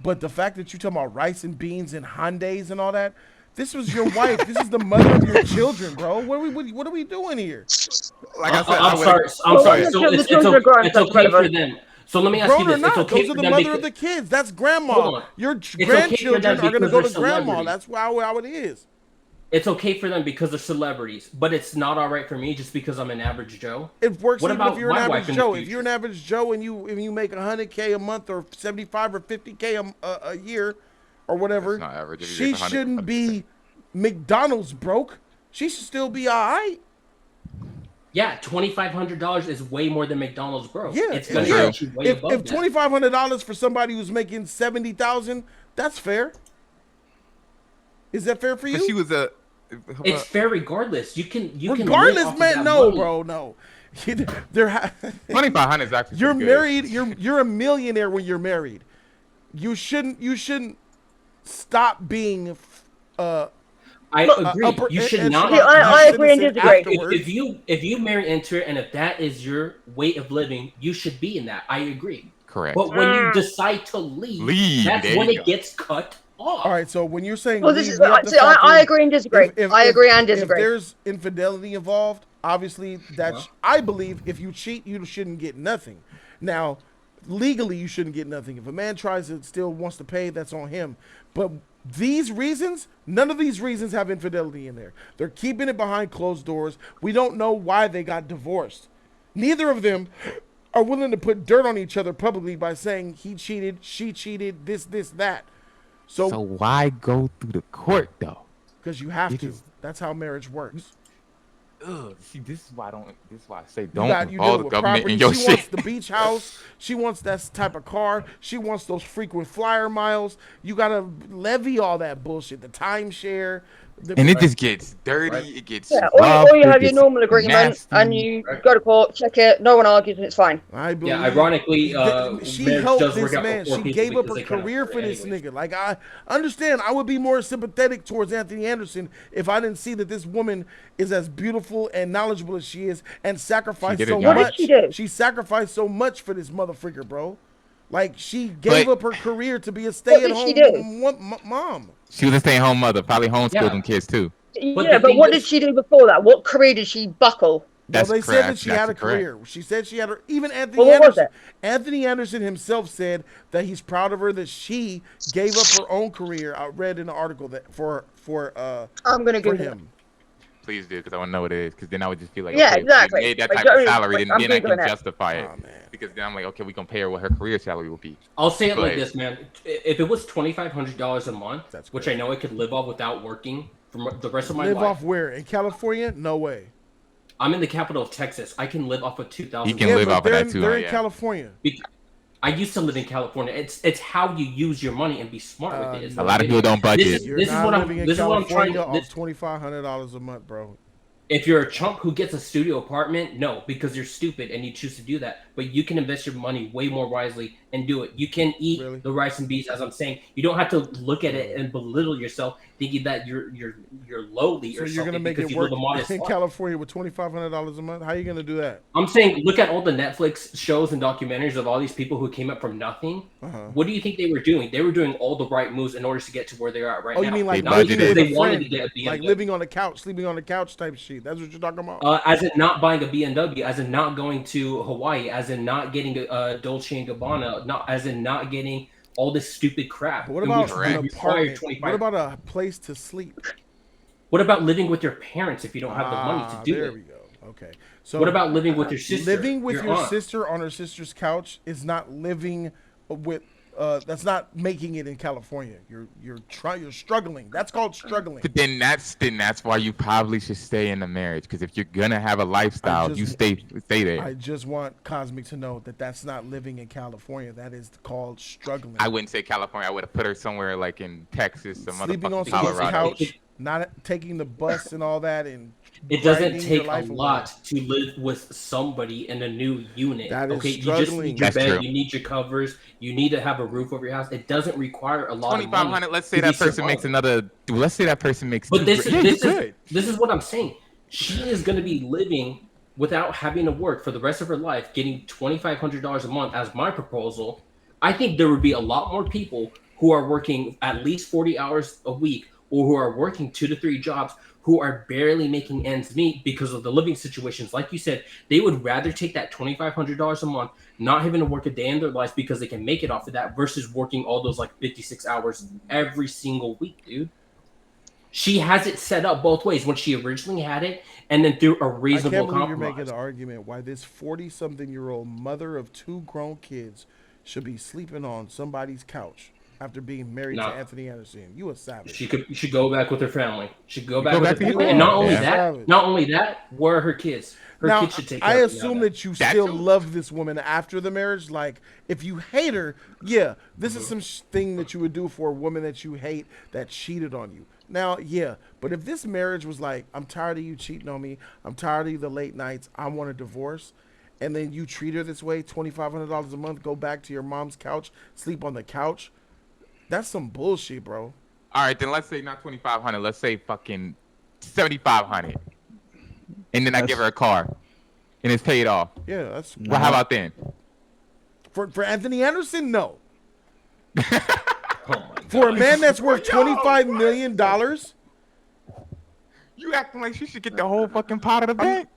but the fact that you're talking about rice and beans and Hyundais and all that, this was your wife. This is the mother of your children, bro. What are we doing here? Like I said, I'm sorry. So it's okay for them. So let me ask you Grown or this: not, it's okay those for are the them mother because, of the kids. That's Hold grandma. on. Your It's okay for grandchildren them are going to because go they're to grandma. celebrities. That's how it is. it's okay for them because they're celebrities, but it's not all right for me just because I'm an average Joe. It works What even about if you're an my wife average in the Joe. If future? you're an average Joe and you make $100K a month or 75 or 50K a year or whatever, That's not average. If you she get 100, shouldn't be McDonald's broke. She should still be all right. Yeah, $2,500 is way more than McDonald's broke. Yeah, It's gonna yeah. get you way If above that. $2,500 for somebody who's making 70,000, that's fair. Is that fair for you? But she was a. It's fair regardless. You can live Regardless, off of man. that No, money. bro, no. 2,500 is actually. You're pretty good. married. You're a millionaire when you're married. You shouldn't stop being. I agree. upper You should echelon not. Yeah, I agree and citizen disagree. afterwards. If you marry into it and if that is your way of living, you should be in that. I agree. Correct. But when you decide to leave, that's there when you it go. gets cut off. All right, so when you're saying Well, this leave, is. we have to See, I factor in- agree and disagree. I agree and disagree. If there's infidelity involved, obviously that's. I believe if you cheat, you shouldn't get nothing. Now, legally, you shouldn't get nothing. If a man tries to still wants to pay, that's on him. But these reasons, none of these reasons have infidelity in there. They're keeping it behind closed doors. We don't know why they got divorced. Neither of them are willing to put dirt on each other publicly by saying he cheated, she cheated, this, that. So why go through the court though? Because you have to. Because- That's how marriage works. Ugh, see, this is why I say You don't got you involve dealing the with government property. in your She wants shit. the beach house. She wants that type of car. She wants those frequent flyer miles. You gotta levy all that bullshit. The timeshare. And it just gets dirty. It gets Yeah, rough, or you it have your gets normal agreement nasty. and you go to court, check it, no one argues, and it's fine. I believe. Yeah, ironically, she marriage helped does this work out man. for poor She people gave up because her they can't career afford for it this anyways. nigga. Like, I understand. I would be more sympathetic towards Anthony Anderson if I didn't see that this woman is as beautiful and knowledgeable as she is and sacrificed did so it, What did much. she do? She sacrificed so much for this motherfucker, bro. Like, she gave But- up her career to be a did she stay-at-home do? mom. She was a stay-at-home mother, probably homeschooled Yeah. them kids too. But Yeah, the but thing what is- did she do before that? What career did she buckle? That's Well, they said that correct. she had a That's correct. career. She said she had her. Even Anthony Well, what was Anderson. it? Anthony Anderson himself said that he's proud of her that she gave up her own career. I read in an article that for I'm gonna for Google it. him. Please do, because I want to know what it is. Because then I would just feel like, Yeah, okay, exactly. if she made that Like, type you know of what I mean? salary, Like, then, I'm then I can Googling it. justify it. Oh, man. Because then I'm like, okay, we compare what her career salary will be. I'll say it Go like ahead. this, man. If it was $2,500 a month, That's which crazy. I know I could live off without working for the rest of my Live life. off where? In California? No way. I'm in the capital of Texas. I can live off of 2,000. You can live but off of they're, that too, they're huh? in Yeah. California. I used to live in California. It's how you use your money and be smart with it. It's A lot of people don't budget. You're This is not what I'm. living in This is what I'm trying. California This, off $2,500 a month, bro. if you're a chump who gets a studio apartment, no, because you're stupid and you choose to do that. But you can invest your money way more wisely and do it. You can eat Really? the rice and beans, as I'm saying. You don't have to look at it and belittle yourself, thinking that you're lowly So or you're something gonna make because it you work live a modest in life. California with $2,500 a month? How are you gonna do that? I'm saying, look at all the Netflix shows and documentaries of all these people who came up from nothing. Uh-huh. What do you think they were doing? They were doing all the right moves in order to get to where they are right Oh, now. you mean like Not living because with they a wanted friend, to get a BMW. like living on the couch, sleeping on the couch type shit? That's what you're talking about? As in not buying a BMW, as in not going to Hawaii, as in not getting a Dolce and Gabbana, as in not getting all this stupid crap. But what about which an would require apartment? 25 What about a place to sleep? What about living with your parents if you don't have the money to do there it? we go. Okay. So What about living with your sister? living with your aunt? sister on her sister's couch is not living with. That's not making it in California. You're struggling. That's called struggling. But then that's why you probably should stay in the marriage. Because if you're gonna have a lifestyle, you stay there. I just want Cosmic to know that that's not living in California. That is called struggling. I wouldn't say California. I would have put her somewhere like in Texas, some Sleeping on motherfucking someone's Colorado. couch, not taking the bus and all that, and It doesn't grinding take your life a away. lot to live with somebody in a new unit. That is okay, you just struggling. need your That's bed, true. you need your covers, you need to have a roof over your house. It doesn't require a lot of money. 2,500. Let's say to that be person makes surviving. another. Let's say that person makes. But $2 this grand. is Yeah, you good. this is what I'm saying. She is going to be living without having to work for the rest of her life, getting $2,500 a month as my proposal. I think there would be a lot more people who are working at least 40 hours a week, or who are working 2 to 3 jobs, who are barely making ends meet because of the living situations. Like you said, they would rather take that $2,500 a month, not having to work a day in their life because they can make it off of that, versus working all those like 56 hours every single week, dude. She has it set up both ways when she originally had it, and then through a I reasonable can't believe you're compromise. making the argument why this 40-something-year-old mother of 2 grown kids should be sleeping on somebody's couch after being married to No. Anthony Anderson. You a savage. She should go back with her family. She should go back with back her to family. your And not family. only Yeah. that, Savage. not only that, where are her kids? Her Now, kids should take I care assume of that you That still too. love this woman after the marriage. Like, if you hate her, yeah, this is some thing that you would do for a woman that you hate that cheated on you. Now, yeah, but if this marriage was like, I'm tired of you cheating on me, I'm tired of the late nights, I want a divorce, and then you treat her this way, $2,500 a month, go back to your mom's couch, sleep on the couch, that's some bullshit, bro. All right, then let's say not 2,500. Let's say fucking 7,500. And then I give her a car, and it's paid off. Yeah, that's Well, how about then? for Anthony Anderson, no. Oh my God. For a man that's worth $25 million, You acting like she should get the whole fucking pot of the bank.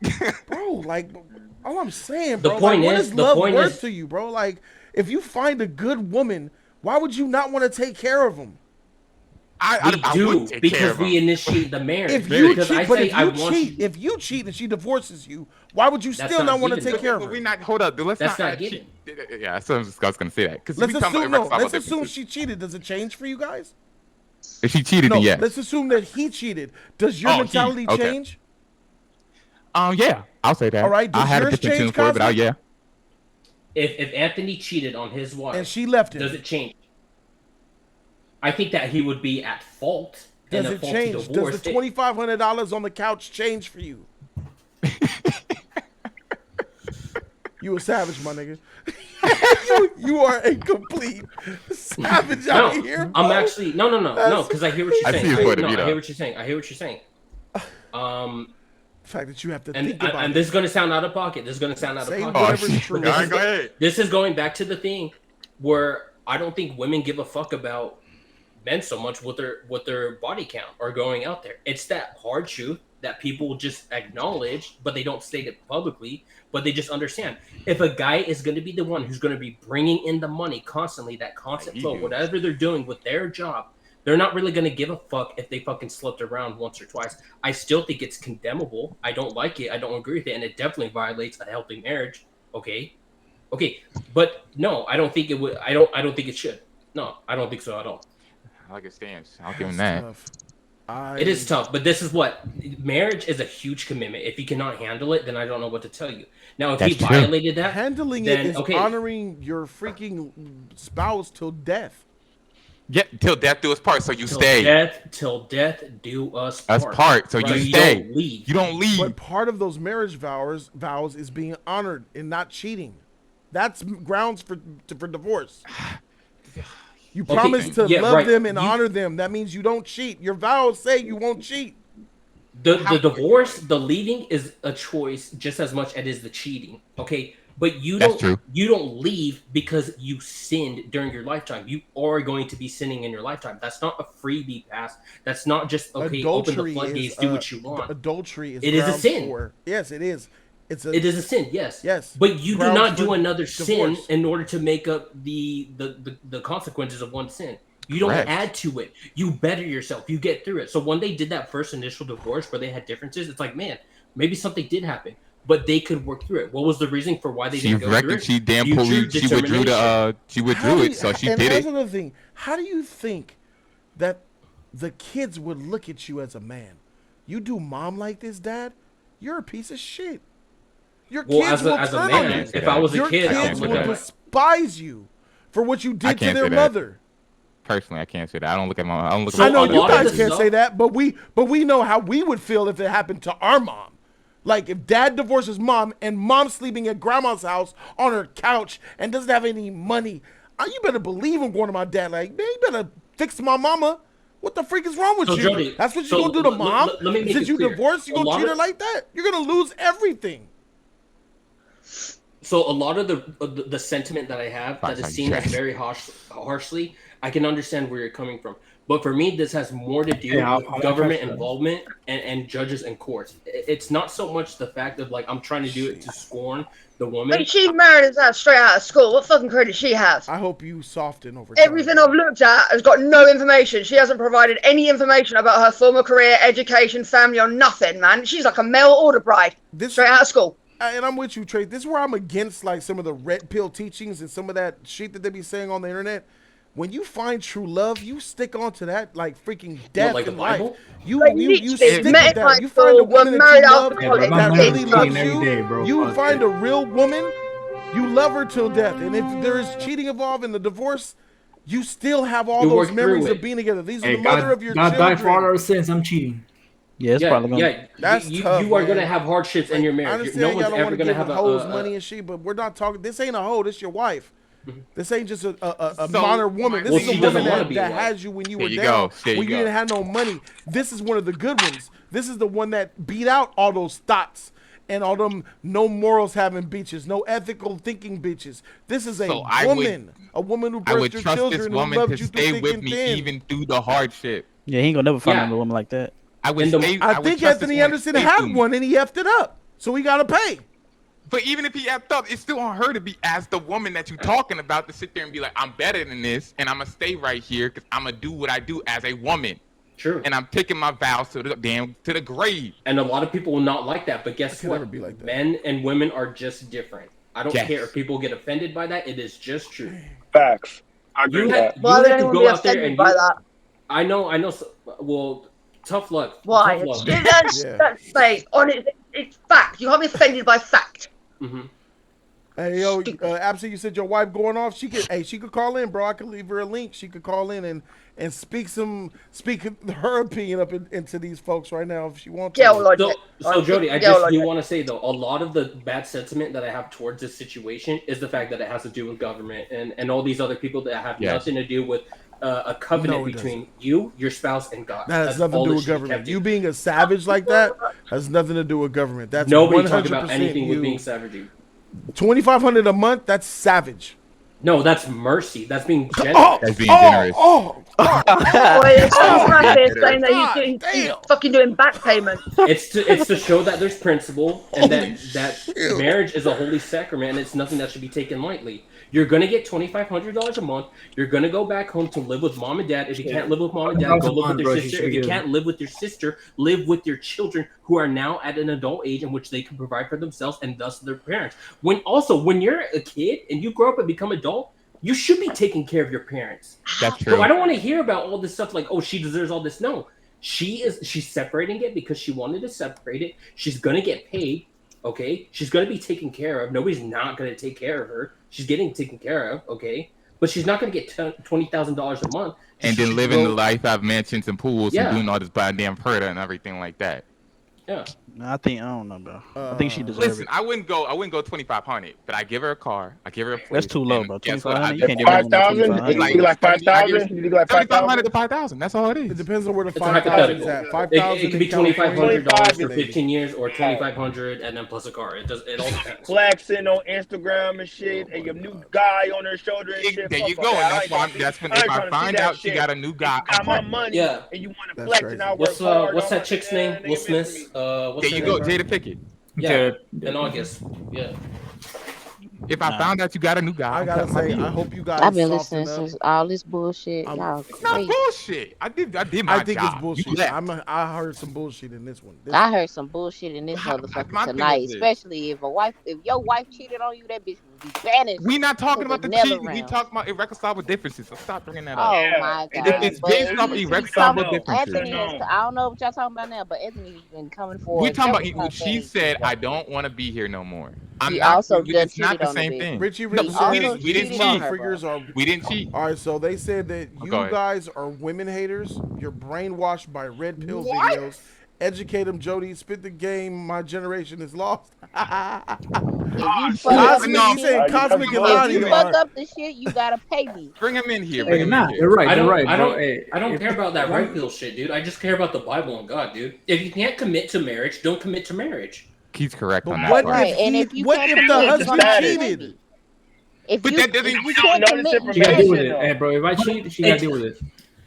bro, like, all I'm saying, The bro, point like, what is- is the love point worth is- to you, bro? Like, if you find a good woman, why would you not want to take care of them? I We would do take care because of we him. initiate the marriage. If you because cheat, I but say if I you want cheat, if you cheat and she divorces you, why would you That's still not not want to given, take though. care of But her? we not hold up. Let's That's not add given. Yeah, I was gonna say that because Let's we talking assume about no. Let's irreconcilable assume differences. she cheated. Does it change for you guys? If she cheated, No. then yes. Let's assume that he cheated. Does your Oh, he- mentality okay. change? Yeah, I'll say that. All right, I does had a yours different tune change, for it, but Cosmic? yeah. If Anthony cheated on his wife, And she left him. does it change? I think that he would be at fault. in Does a it faulty change? Does divorce. the $2,500 on the couch change for you? You a savage, my nigga. you are a complete savage out here. I'm bro. actually no, because I hear what you're I saying. see his point of No, view, I though. hear what you're saying. I hear what you're saying. The fact that you have to And think about and it. this is gonna sound out of pocket. This is gonna sound out Say of pocket. Oh, whatever's shit. true. All right, go ahead. This is going back to the thing where I don't think women give a fuck about men so much with their body count or going out there. It's that hard truth that people just acknowledge, but they don't state it publicly. But they just understand if a guy is going to be the one who's going to be bringing in the money constantly, that constant flow, Huge. whatever they're doing with their job, They're not really gonna give a fuck if they fucking slept around once or twice. I still think it's condemnable. I don't like it. I don't agree with it, and it definitely violates a healthy marriage. Okay, but no, I don't think it would. I don't think it should. No, I don't think so at all. I like his stance. I'll give him that. Tough. It is tough, but this is what marriage is, a huge commitment. If he cannot handle it, then I don't know what to tell you. Now, if he That's true. violated that, Handling then, it is okay. honoring your freaking spouse till death. Yeah, till death do us part. So you till stay. till death do us Us part. So Right, you stay. don't leave. You don't leave. But part of those marriage vows is being honored and not cheating. That's grounds for divorce. You promise to love them and honor them. That means you don't cheat. Your vows say you won't cheat. The divorce, the leaving is a choice just as much as it is the cheating. Okay, but you don't leave because you sinned during your lifetime. You are going to be sinning in your lifetime. That's not a freebie pass. That's not just okay. Open the floodgates, do what you want. Adultery is. It is a sin. Yes, it is. It is a sin. Yes. Yes. But you do not do another sin divorce. in order to make up the consequences of one sin. You don't add to it. You better yourself. You get through it. So when they did that first initial divorce where they had differences, it's like, man, maybe something did happen, but they could work through it. What was the reason for why they didn't go through it? She withdrew it, so she did it. That's another thing. How do you think that the kids would look at you as a man? You do mom like this, dad? You're a piece of shit. Your kids will as a turn man, on you. if I was a kid, your kids will despise you for what you did to their mother. Personally, I can't say that. I don't look at my. I know you guys can't say that, but we know how we would feel if it happened to our mom. Like if dad divorces mom and mom's sleeping at grandma's house on her couch and doesn't have any money, you better believe I'm going to my dad. Like, man, you better fix my mama. What the freak is wrong with you? Jody, that's what you're gonna do to mom. Since you divorced, you're gonna treat her like that. You're gonna lose everything. So a lot of the sentiment that I have that is seen as very harshly, I can understand where you're coming from. But for me, this has more to do with government involvement and judges and courts. It's not so much the fact of like I'm trying to do it to scorn the woman. But she married his ass straight out of school. What fucking credit she has? I hope you soften over time. Everything I've looked at has got no information. She hasn't provided any information about her former career, education, family, or nothing, man. She's like a mail order bride. Straight out of school. And I'm with you, Trey. This is where I'm against like some of the red pill teachings and some of that shit that they be saying on the internet. When you find true love, you stick on to that like freaking death like in the life. Bible? You stick with that. You find a woman that you love that really loves you. You find a real woman, you love her till death. And if there is cheating involved in the divorce, you still have all those memories of being together. These are the mother of your children. God died for all our sins. I'm cheating. Yeah, it's probably gonna. Yeah, that's tough. You are gonna have hardships in your marriage. I understand no one's y'all don't ever want to gonna give have hoes money and shit, but we're not talking. This ain't a hoe. This your wife. Mm-hmm. This ain't just a modern woman. This is a woman that has you when you were down, when you didn't have no money. This is one of the good ones. This is the one that beat out all those thoughts and all them no morals having bitches, no ethical thinking bitches. This is a woman who birthed your children, who loved you through thick and thin. Even through the hardship. Yeah, he ain't gonna never find another woman like that. I think Anthony Anderson had one and he effed it up, so he gotta pay. But even if he effed up, it's still on her to be as the woman that you're talking about to sit there and be like, I'm better than this, and I'm gonna stay right here because I'm gonna do what I do as a woman. True. And I'm taking my vows to the grave. And a lot of people will not like that, but guess what? Be like that. Men and women are just different. I don't care if people get offended by that. It is just true. Facts. I agree with that. Why would anyone be offended by that? I know. Well, tough luck. Why? Tough luck. That's based on it. It's fact. You can't be offended by fact. Mm-hmm. Hey yo, Absy, you said your wife going off. She could call in, bro. I could leave her a link. She could call in and speak her opinion up into these folks right now if she wants to. So Jody, I just do want to say though, a lot of the bad sentiment that I have towards this situation is the fact that it has to do with government and all these other people that have nothing to do with a covenant between you, your spouse, and God. That has nothing to do with government. You being a savage like that has nothing to do with government. That's nobody talking about anything with being savage. $2,500 a month. That's savage. No, that's mercy. That's being generous. That's being generous. Oh, Or there's some rapper saying that God he's damn. fucking doing back payments. It's to show that there's principle and Holy that shit. marriage is a holy sacrament and it's nothing that should be taken lightly. You're gonna get $2,500 a month. You're gonna go back home to live with mom and dad. If you can't live with mom and dad, go live with your sister. If you can't live with your sister, live with your children who are now at an adult age in which they can provide for themselves and thus their parents. When you're a kid and you grow up and become adult, you should be taking care of your parents. That's So true. I don't want to hear about all this stuff like, oh, she deserves all this. No, she's separating it because she wanted to separate it. She's gonna get paid. Okay, she's gonna be taken care of. Nobody's not gonna take care of her. She's getting taken care of. Okay, but she's not gonna get $20,000 a month. And then living the life of mansions and pools Yeah. and doing all this goddamn Prada and everything like that. Yeah. I don't know, bro. I think she deserves Listen, it. I wouldn't go 2,500, but I give her a car. I give her a place. That's too low, and bro. guess what? I 2,500. You can't give do her more than 5,000? 2,500. You like 5,000? You like 7,500 5,000? to 5,000. That's all it is. It depends on where the It's a 5,000 is hypothetical. at. 5,000 It could be in California. $2,500 for Maybe. 15 years, or $2,500 and then plus a car. It all depends. Flexing on Instagram and shit, and your new guy on her shoulder and shit. There you Fuck go. that. And I ain't trying to that's when see- if I I ain't trying find to see out that she shit. got a new guy, You got my money, Yeah. and you want to That's flex, crazy. and I work What's hard. what's I that want chick's that, name? nigga, Will miss Smith. me. What's there you her go, name? Jada Pickett. Yeah, in August. Yeah. If I found out you got a new guy, I gotta say, I hope you guys I've been soften listening up. since all this bullshit. Y'all it's not crazy. bullshit. I did my I think job. it's bullshit. You left. I heard some bullshit in this one. I heard some bullshit in this My motherfucker thing tonight, is this. especially if your wife cheated on you, that bitch would be banished. We not talking to about the nether cheating. We realms. talking about irreconcilable differences. So stop bringing that up. Oh Yeah. my And god! If it's But based off he's irreconcilable coming. differences. Anthony has. I don't know what y'all talking about now, but Anthony's been coming for. We talking several about times she saying said, he's I don't want to be here no more. I'm He not. also done It's not cheated the on the same bitch. thing. Richie No, Rich we said didn't cheated cheat. on her, figures are. We didn't cheat. All right, so they said that Go you ahead. guys are women haters. You're brainwashed by red pill What? videos. Educate them, Jody. Spit the game. My generation is lost. If you fuck no, up Cosmic, the you saying shit, Cosmic and if Lonnie you are. fuck up the shit, you gotta pay me. Bring him in here. Hey, Bring him nah, in you're here. right. I You're don't, right, I bro. don't, Hey, I don't if- care about that if red I'm- pill shit, dude. I just care about the Bible and God, dude. If you can't commit to marriage, don't commit to marriage. He's correct But on that what part. Right, if and he? if you What can't if the commit, you're husband gonna have to pay cheated? me. If But you, that doesn't- if you We can't don't notice commit, it She gotta deal with Marriage, it. though. Hey, bro, if I cheat, she gotta deal with it.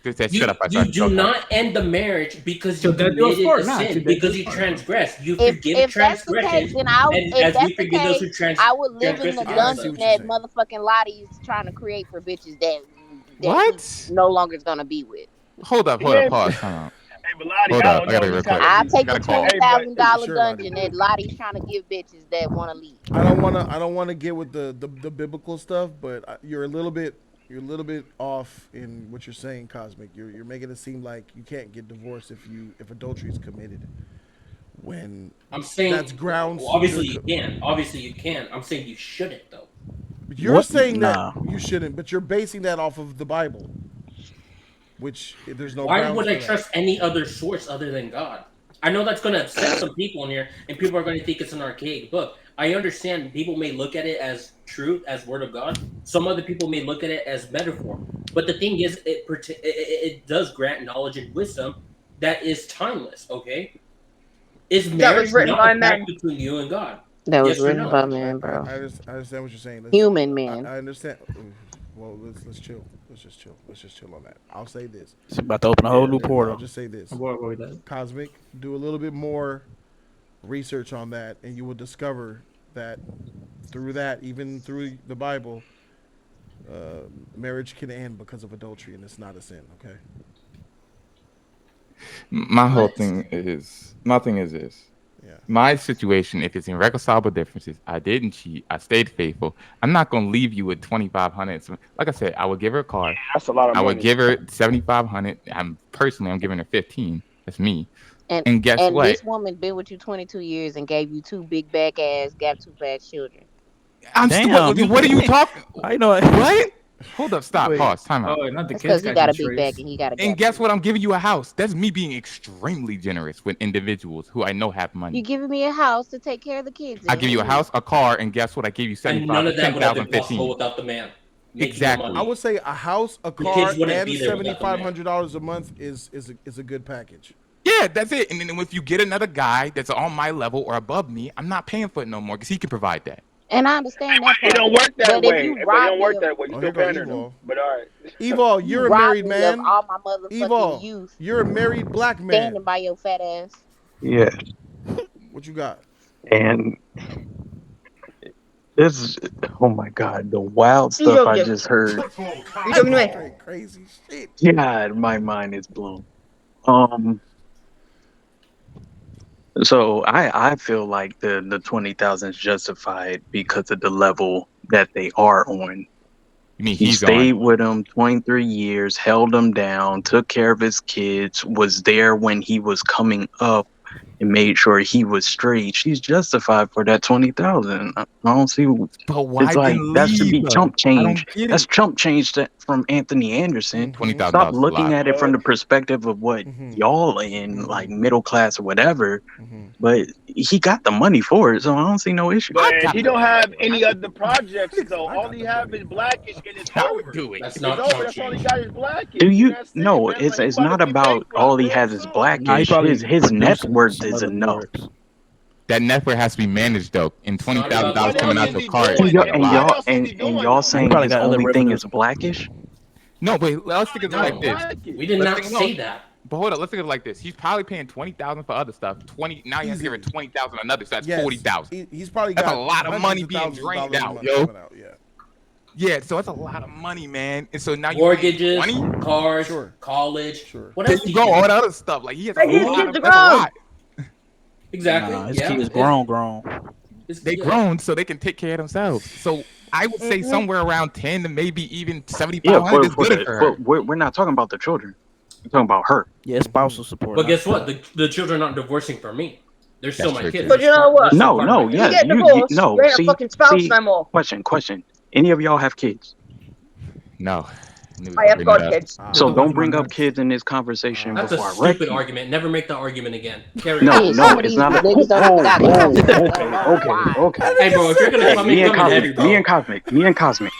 Just said, You, shut up. I you tried. do Go ahead. not end the marriage because you So that do it committed for a it, nah, sin, that because do you it for it. transgressed. You if forgive that's the case, transgression, then and if as that's we the forgive those case, who I would live in transgress the against I us. see dungeon what that you're saying. motherfucking Lottie's trying to create for bitches that What? he no longer is gonna be with. Hold up. Yeah. Pause. Time out. Hey, Velati, Hold I up, don't I gotta know. real He's quick. kinda- I'll take the Gotta call. $20,000 Sure, dungeon that Lottie's trying to give bitches that want to leave. I don't wanna get with the biblical stuff, but you're a little bit off in what you're saying, Cosmic. You're making it seem like you can't get divorced if adultery is committed. When I'm saying that's grounds. Well, obviously to- you can. Obviously you can. I'm saying you shouldn't though. You're What? saying Nah. that you shouldn't, but you're basing that off of the Bible, which there's no. Why grounds would for I that. trust any other source other than God? I know that's going to upset some people in here, and people are going to think it's an archaic book. I understand people may look at it as truth, as word of God. Some other people may look at it as metaphor. But the thing is, it does grant knowledge and wisdom that is timeless. Okay, is That marriage was written not by a men. pact between you and God? That was Yes or written no? by man, bro. I understand what you're saying. Human man. I understand. Well, let's chill. Let's just chill on that. I'll say this. It's about to open a whole new I'll portal. just say this. Avoid that. Cosmic, do a little bit more research on that, and you will discover that through that, even through the Bible, marriage can end because of adultery, and it's not a sin. Okay. My whole thing is this. Yeah. My situation, if it's irreconcilable differences, I didn't cheat. I stayed faithful. I'm not gonna leave you with 2,500. So, like I said, I would give her a car. That's a lot of I money. would give her 7,500. I'm giving her 15. That's me. And And guess what? this woman been with you 22 years and gave you two big back ass, got two back children. I'm Damn. still. What are you talking? I know. What? Hold up. Stop. Wait. Pause. Time out. Oh, not the That's kids because he got got a you big trace. back and he got a. And guess what? I'm giving you a house. That's me being extremely generous with individuals who I know have money. You giving me a house to take care of the kids. I in. give you a house, a car, and guess what? I gave you And 75, none of that would have 10,000, been possible 15. without the man. making Exactly. the I money. would say a house, a car, kids wouldn't and be there without the man. $7,500 a month is a good package. Yeah, that's it. And then if you get another guy that's on my level or above me, I'm not paying for it no more because he can provide that. And I understand that It part. don't work that But if way. you But it rob don't me work of, that way. You Oh, still here go paying them. Evo. But all right. Evo, you you're a rob married me of man. all my motherfucking Evo, youth you're a married black man. standing by your fat ass. Yeah, What you got? and this, oh my God, the wild Who's stuff I talking to? just heard. You talking to me? Crazy shit. God, my mind is blown. So I feel like the 20,000 is justified because of the level that they are on. You mean He he's stayed on? with him 23 years, held him down, took care of his kids, was there when he was coming up, and made sure he was straight. She's justified for that 20,000. I don't see. But why It's like then that should leave be her? chump I change. don't get That's it. chump change from Anthony Anderson. $20,000 Stop is a looking lot. at it from the perspective of what y'all in, like middle class or whatever. But he got the money for it, so I don't see no issue. But he don't have any other projects though. All he have is Blackish and it's I over. would do it. That's It's not over. chump That's all he change. got is Blackish. Do you That's it, no? man. It's Like, he it's about to not be about bankrupt all he real has is soon. Nah, he Blackish. probably His net producing worth some is other enough. works. That network has to be managed though, and not about $20,000 the coming What out else money. is your he card doing? is like a And lot. What else is he and doing y'all though? He saying probably his got other only thing revenues. is Blackish? No, wait. Let's think of it No. like this. Blackish. We did Let's not think say no, that. But hold on, let's think of it like this. He's probably paying 20,000 for other stuff. 20 now he has to give her Easily. 20,000 another, so that's Yes. 40,000. He's probably That's got a lot of hundreds money of being thousands of drained dollars of out, money yo. coming out. Yeah. Yeah, so it's a lot of money, man. And so now you Mortgages, 20? cars, Sure. college. Sure. What There else do you you go, all do? the other stuff. Like he has a Hey, his lot kids of are that's a grown. lot. Exactly. Nah, his Yeah. kids grown. They grown so they can take care of themselves. So I would say somewhere around 10 to maybe even Yeah, 7,500 is good for her. but we're not talking about the children. We're talking about her. Yeah, spousal support. But guess what? The children aren't divorcing from me. They're still That's my true, kids. too. But you know what? They're still No, part of no, my yeah, You get you divorced, no. you ain't a See, fucking spouse no more. question. Any of y'all have kids? No. I have got kids. So don't bring up kids in this conversation That's a before I wreck stupid you. argument. Never make that argument again. Carry No, on. Shit, no, some of it's these not a. niggas don't even got kids. I don't know why. Okay. Hey, bro, if you're gonna Hey, come me in, and come in heavy, Cosmic, bro. me and Cosmic.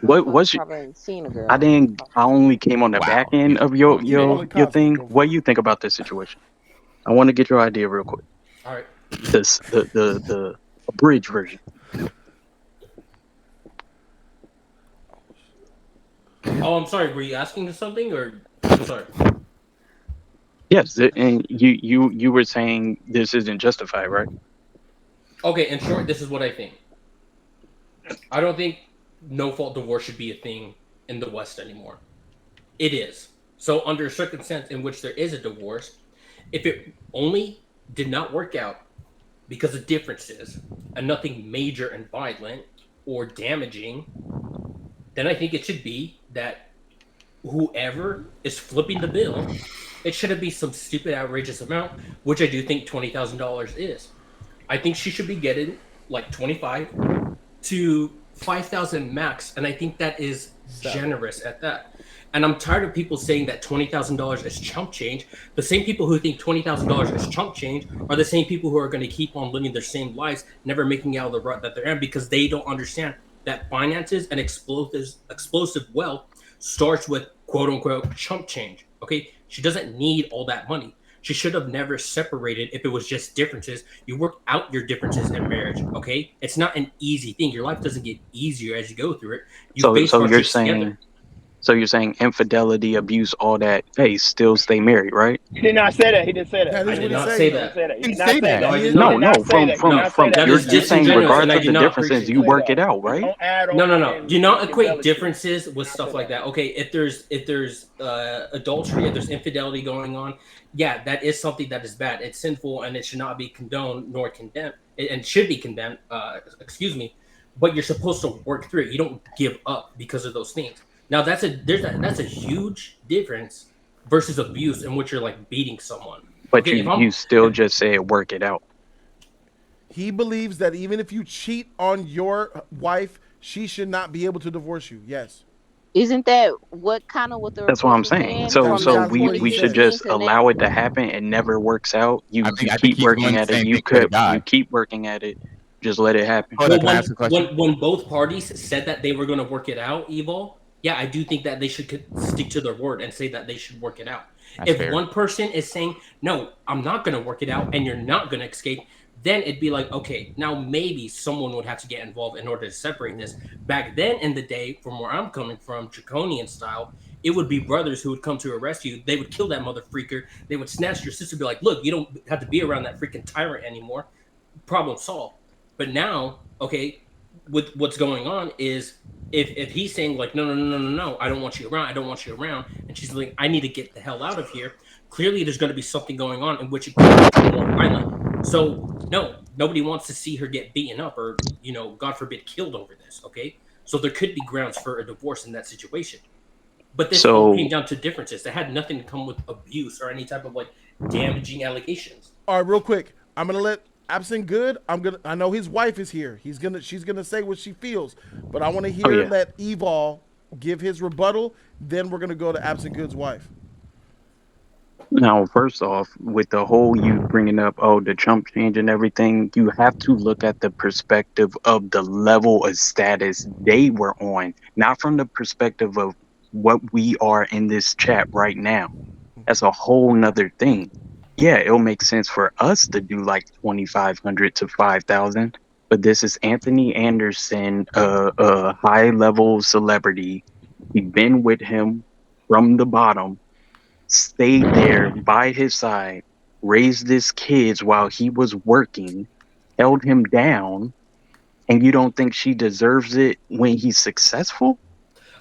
What's your? Probably ain't seen a girl. I only came on the back end of your thing. What do you think about this situation? I want to get your idea real quick. All right. This the abridged version. Oh, I'm sorry. Were you asking something, or I'm sorry? Yes, and you were saying this isn't justified, right? Okay. In short, this is what I think. I don't think no fault divorce should be a thing in the West anymore. It is. So under a circumstance in which there is a divorce, if it only did not work out because of differences and nothing major and violent or damaging, then I think it should be that whoever is flipping the bill, it shouldn't be some stupid outrageous amount, which I do think $20,000 is. I think she should be getting like 25 to 5,000 max, and I think that is generous at that. And I'm tired of people saying that $20,000 is chump change. The same people who think $20,000 is chump change are the same people who are going to keep on living their same lives, never making out of the rut that they're in, because they don't understand that finances and explosive wealth starts with quote unquote chump change. Okay, she doesn't need all that money. She should have never separated if it was just differences. You work out your differences in marriage. Okay, it's not an easy thing. Your life doesn't get easier as you go through it. You face So you're hardships saying together. so you're saying infidelity, abuse, all that. Hey, still stay married, right? He did not say that. He didn't say that. That I is did what not he say said. that. He did not say that. No, I did No, not. no. From That you're is saying disingenuous, regardless and I of do the not differences, appreciate you that. work it out, right? Don't add on No. and Do not equate embellish it. differences with stuff like that. Okay, if there's adultery, if there's infidelity going on, yeah, that is something that is bad. It's sinful, and it should not be condoned nor condemned, and should be condemned. Excuse me, but you're supposed to work through it. You don't give up because of those things. Now that's a huge difference versus abuse, in which you're like beating someone. But Okay, you still just said work it out. He believes that even if you cheat on your wife, she should not be able to divorce you. Yes. Isn't that what the That's what I'm report was saying. saying So from exactly the what he we should 2016 just to now? allow it to happen. It never works out. You I think keep he's working doing the at it. same You thing for the could guy. you keep working at it. Just let it happen. Hold on, Well, can I ask a question? when both parties said that they were going to work it out, Evo, yeah, I do think that they should stick to their word and say that they should work it out. That's If fair. one person is saying, no, I'm not going to work it out and you're not going to escape, then it'd be like, okay, now maybe someone would have to get involved in order to separate this. Back then in the day, from where I'm coming from, draconian style, it would be brothers who would come to arrest you. They would kill that mother freaker. They would snatch your sister, be like, look, you don't have to be around that freaking tyrant anymore. Problem solved. But now, okay, with what's going on is if he's saying like, no, I don't want you around, and she's like, I need to get the hell out of here. Clearly, there's going to be something going on in which it could become more violent. So no, nobody wants to see her get beaten up or, God forbid, killed over this. Okay, so there could be grounds for a divorce in that situation. But this all came down to differences that had nothing to come with abuse or any type of like damaging allegations. All right, real quick. I'm gonna let Absent Good. I know his wife is here. She's gonna say what she feels, but I want to hear let Evol give his rebuttal. Then we're gonna go to Absent Good's wife. Now, first off, with the whole you bringing up, the Trump change and everything, you have to look at the perspective of the level of status they were on, not from the perspective of what we are in this chat right now. That's a whole nother thing. Yeah, it'll make sense for us to do like 2,500 to 5,000, but this is Anthony Anderson, a high level celebrity. We've been with him from the bottom. Stayed there by his side, raised his kids while he was working, held him down, and you don't think she deserves it when he's successful?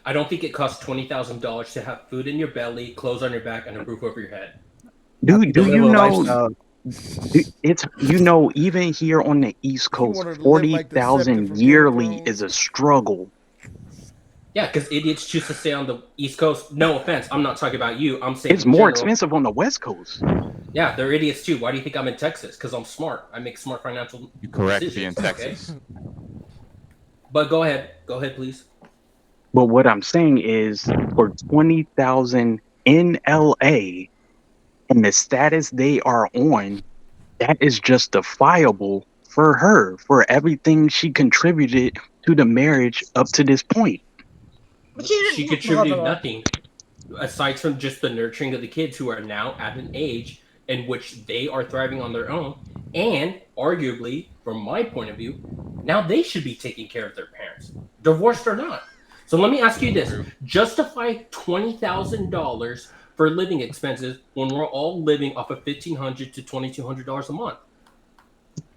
I don't think it costs $20,000 to have food in your belly, clothes on your back, and a roof over your head. Dude, do you know? It's even here on the East Coast, 40,000 yearly is a struggle. Yeah, because idiots choose to stay on the East Coast. No offense, I'm not talking about you. I'm saying it's more expensive on the West Coast. Yeah, they're idiots too. Why do you think I'm in Texas? Because I'm smart. I make smart financial You're correct to be in decisions, Texas. okay? But go ahead, please. But what I'm saying is, for 20,000 in LA and the status they are on, that is justifiable for her, for everything she contributed to the marriage up to this point. She contributed nothing aside from just the nurturing of the kids who are now at an age in which they are thriving on their own. And arguably, from my point of view, now they should be taking care of their parents, divorced or not. So let me ask you this. Justify $20,000 for living expenses when we're all living off of $1,500 to $2,200 a month.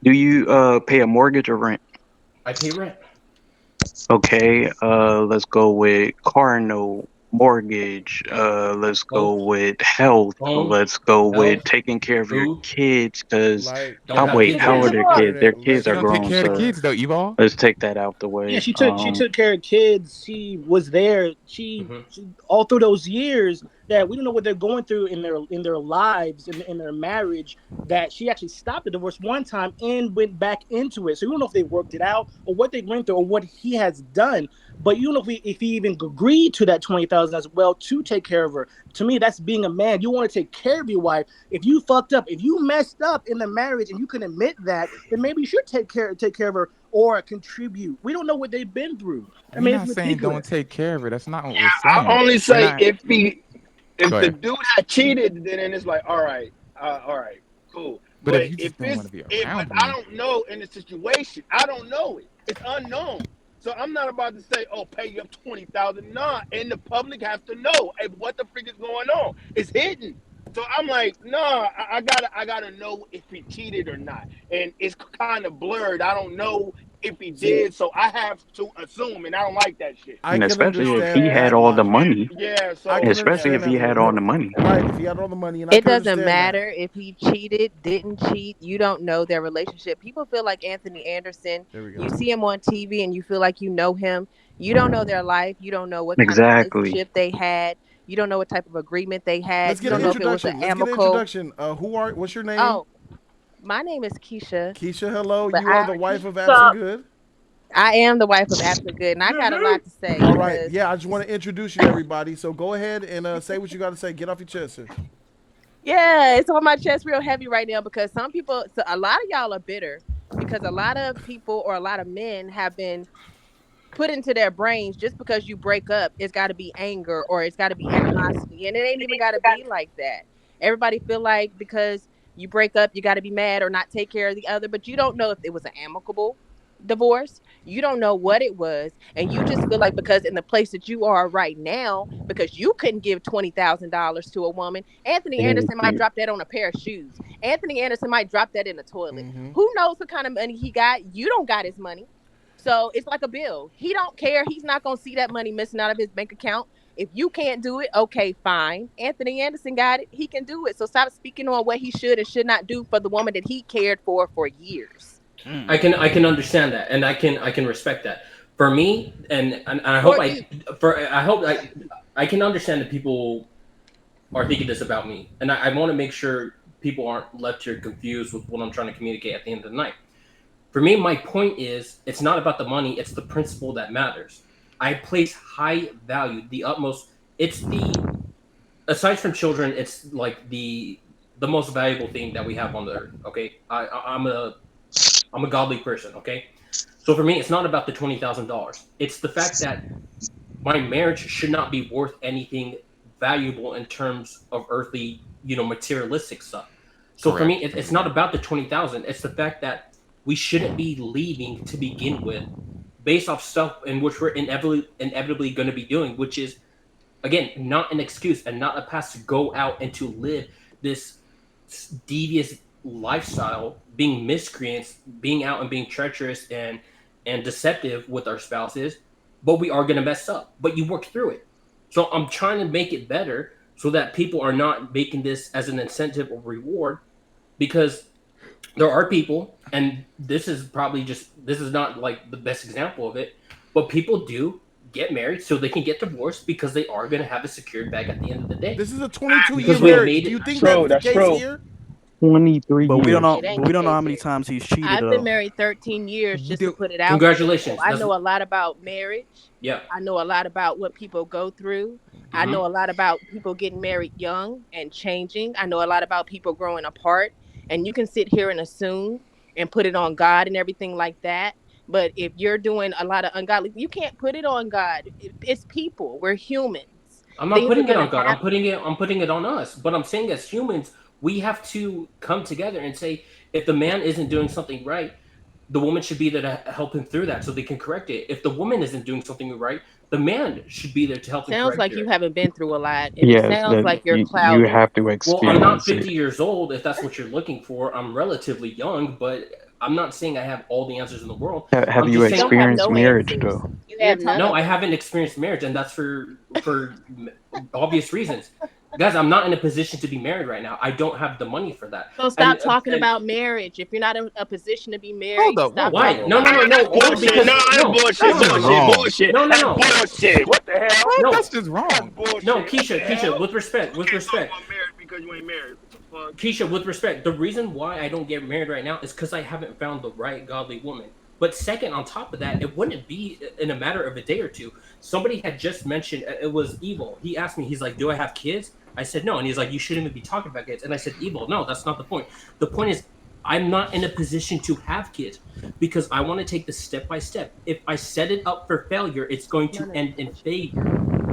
Do you pay a mortgage or rent? I pay rent. Okay, let's go with car note, mortgage, let's go with health, let's go with taking care of your kids, because how are their kids? Their kids are grown, take care of the so kids though, Evol. let's take that out the way. Yeah, she took care of kids. She was there. She all through those years that we don't know what they're going through in their lives, in their marriage, that she actually stopped the divorce one time and went back into it. So you don't know if they worked it out or what they went through or what he has done. But you don't know if he even agreed to that $20,000 as well to take care of her. To me, that's being a man. You want to take care of your wife. If you fucked up, if you messed up in the marriage and you can admit that, then maybe you should take care of her or contribute. We don't know what they've been through. We're not saying don't take care of her. That's not what we're saying. I only say if the dude had cheated, then it's like, all right, cool. But if you just don't want to be around I don't know in the situation. I don't know it. It's unknown. So I'm not about to say, pay you up $20,000. Nah, and the public has to know, hey, what the freak is going on? It's hidden. So I'm like, nah, I gotta know if he cheated or not. And it's kind of blurred. I don't know if he did, so I have to assume, and I don't like that shit. And especially if he had all the money. Yeah, so especially if he had all the money. Right, if he had all the money. And it doesn't matter if he cheated, didn't cheat. You don't know their relationship. People feel like Anthony Anderson. You see him on TV and you feel like you know him. You don't know their life. You don't know what kind of relationship they had. You don't know what type of agreement they had. Let's get you an don't know if it was introduction. an Let's amicable. get an introduction. What's your name? Oh, my name is Keisha. Keisha, hello. You are the wife of Absent Good. I am the wife of Absent Good, and I got a lot to say. All right. Yeah, I just want to introduce you to everybody. So go ahead and say what you got to say. Get off your chest, sir. Yeah, it's on my chest real heavy right now because a lot of y'all are bitter because a lot of people or a lot of men have been put into their brains just because you break up, it's got to be anger or it's got to be animosity, and it ain't even got to be like that. Everybody feel like because you break up, you got to be mad or not take care of the other, but you don't know if it was an amicable divorce. You don't know what it was, and you just feel like because in the place that you are right now, because you couldn't give $20,000 to a woman, Anthony Thank Anderson might you. drop that on a pair of shoes. Anthony Anderson might drop that in the toilet. Mm-hmm. Who knows what kind of money he got? You don't got his money. So it's like a bill. He don't care. He's not gonna see that money missing out of his bank account. If you can't do it, okay, fine. Anthony Anderson got it. He can do it. So stop speaking on what he should and should not do for the woman that he cared for years. I can understand that, and I can respect that. For me, and I hope I can understand that people are thinking this about me, and I want to make sure people aren't left here confused with what I'm trying to communicate at the end of the night. For me, my point is, it's not about the money, it's the principle that matters. I place high value, the utmost. It's aside from children, it's like the most valuable thing that we have on the earth. Okay, I'm a godly person. Okay, so for me, it's not about the $20,000. It's the fact that my marriage should not be worth anything valuable in terms of earthly, materialistic stuff. So for me, it's not about the 20,000. It's the fact that we shouldn't be leaving to begin with, based off stuff in which we're inevitably going to be doing, which is, again, not an excuse and not a pass to go out and to live this devious lifestyle, being miscreants, being out and being treacherous and deceptive with our spouses. But we are going to mess up. But you work through it. So I'm trying to make it better so that people are not making this as an incentive or reward, because there are people, and this is not like the best example of it, but people do get married so they can get divorced because they are going to have a secured bag at the end of the day. This is a 22-year marriage. Do you think that's the case here? 23 But years. we don't know. But we don't know how many times he's cheated. I've been married 13 years, just to put it out. Congratulations. I know a lot about marriage. Yeah. I know a lot about what people go through. I know a lot about people getting married young and changing. I know a lot about people growing apart. And you can sit here and assume and put it on God and everything like that. But if you're doing a lot of ungodly, you can't put it on God. It's people. We're humans. I'm not putting it on God. I'm putting it on us. But I'm saying, as humans, we have to come together and say, if the man isn't doing something right, the woman should be there to help him through that so they can correct it. If the woman isn't doing something right, the man should be there to help him correct it. Sounds like you haven't been through a lot. And Yes, it sounds like you're you clouded. have to experience Well, I'm not 50 it. years old, if that's what you're looking for. I'm relatively young, but I'm not saying I have all the answers in the world. Have you experienced marriage, though? No, I haven't experienced marriage, and that's for obvious reasons. Guys, I'm not in a position to be married right now. I don't have the money for that. So stop talking about marriage. If you're not in a position to be married, stop. Why? No. Bullshit. Bullshit. No. Bullshit. What the hell? No, that's just wrong. No, Keisha, with respect. Because you ain't married. Keisha, with respect, the reason why I don't get married right now is because I haven't found the right godly woman. But second, on top of that, it wouldn't be in a matter of a day or two. Somebody had just mentioned, it was Evil. He asked me, he's like, do I have kids? I said no. And he's like, you shouldn't even be talking about kids. And I said, Evil, no, that's not the point. The point is, I'm not in a position to have kids because I want to take this step by step. If I set it up for failure, it's going to end in failure.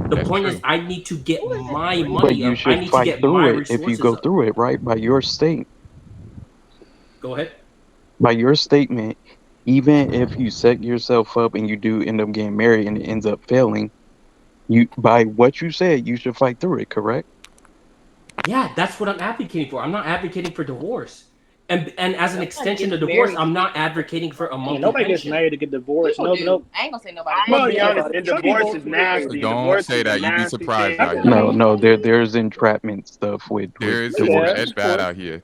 The point is, I need to get my money But you up. I should need to fight get through my it resources if you go up. through it, right? By your state. Go ahead. By your statement, even if you set yourself up and you do end up getting married and it ends up failing, by what you said, you should fight through it, correct? Yeah, that's what I'm advocating for. I'm not advocating for divorce. And as an extension of divorce, I'm not advocating for a monthly Nobody gets pension. married to get divorced. People No. do. I ain't gonna say nobody. I'm gonna be honest, and divorce is nasty. Don't Divorce say is that. a You'd be nasty surprised thing. out here. No, there's entrapment stuff with There's divorce. it's bad out here.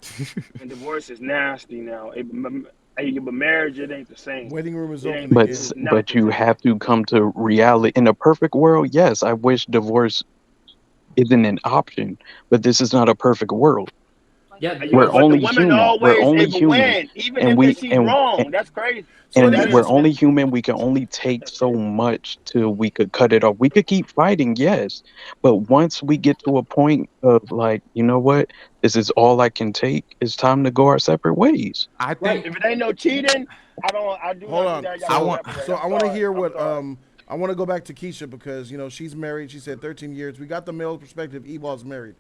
And divorce is nasty now. But marriage, it ain't the same. Wedding room is It open ain't- But it's not but the you same. have to come to reality. In a perfect world, yes, I wish divorce isn't an option, but this is not a perfect world. Yeah, We're But the only women human. We're always only able to human, win, even and if we she's wrong. That's crazy. So and let That me we're is. only human. We can only take so much till we could cut it off. We could keep fighting, yes, but once we get to a point of like, you know what, this is all I can take. It's time to go our separate ways. I right. think If it ain't no cheating, I do hold not think on. that y'all I can want. separate. So I'm I want to sorry. hear I'm what sorry. I want to go back to Keisha because she's married. She said 13 years. We got the male perspective. Ewald's married.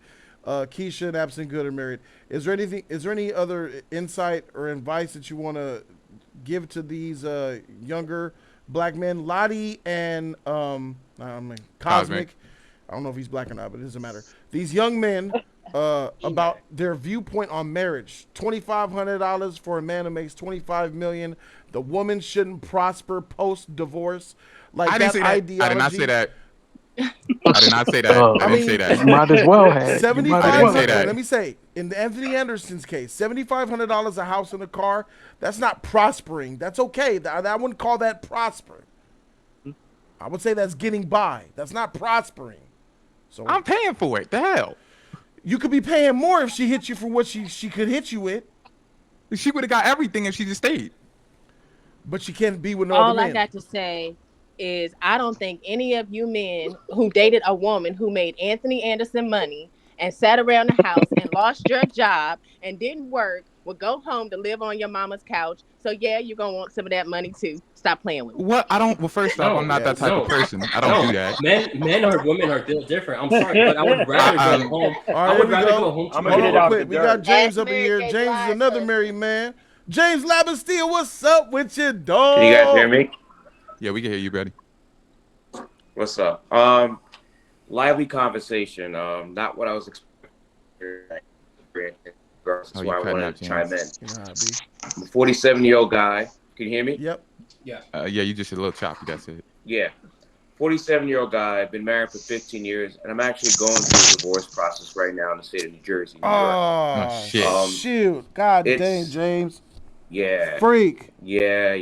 Keisha and Absent Good are married. Is there anything? Is there any other insight or advice that you want to give to these younger black men, Lottie and Cosmic? I don't know if he's black or not, but it doesn't matter. These young men about their viewpoint on marriage. $2,500 for a man who makes $25 million. The woman shouldn't prosper post divorce. Like I didn't say that. ideology. I did not say that. I did not say that. I didn't say that. You might as well have. You might as well say have. that. Let me say, in Anthony Anderson's case, $7,500 a house and a car. That's not prospering. That's okay. I wouldn't call that prospering. I would say that's getting by. That's not prospering. So I'm paying for it. The hell. You could be paying more if she hit you for what she could hit you with. She would have got everything if she just stayed. But she can't be with no other All I men. got to say is I don't think any of you men who dated a woman who made Anthony Anderson money and sat around the house and lost your job and didn't work would go home to live on your mama's couch. So yeah, you're gonna want some of that money too. Stop playing with me. What? I don't. Well, first off, I'm not that type of person. I don't do that. Men or women are built different. I'm sorry, but I would rather go home. All right, I here would we rather go. go home to I'm my gonna Hold get it on out real the quick. We got dirt. James up Mary here. J. James is Blige another husband. married man. James Labastille, what's up with your dog? Can you guys hear me? Yeah, we can hear you, buddy. What's up? Lively conversation. Not what I was expecting. That's Oh, why I you cutting wanted out, to chime in. James. Nah, B. I'm a 47-year-old guy. Can you hear me? Yep. Yeah. Yeah, you just a little choppy. That's it. Yeah. 47-year-old guy. I've been married for 15 years, and I'm actually going through a divorce process right now in the state of New Jersey, New York. Oh, shit. shoot. God it's- dang, James. Yeah. Freak. Yeah.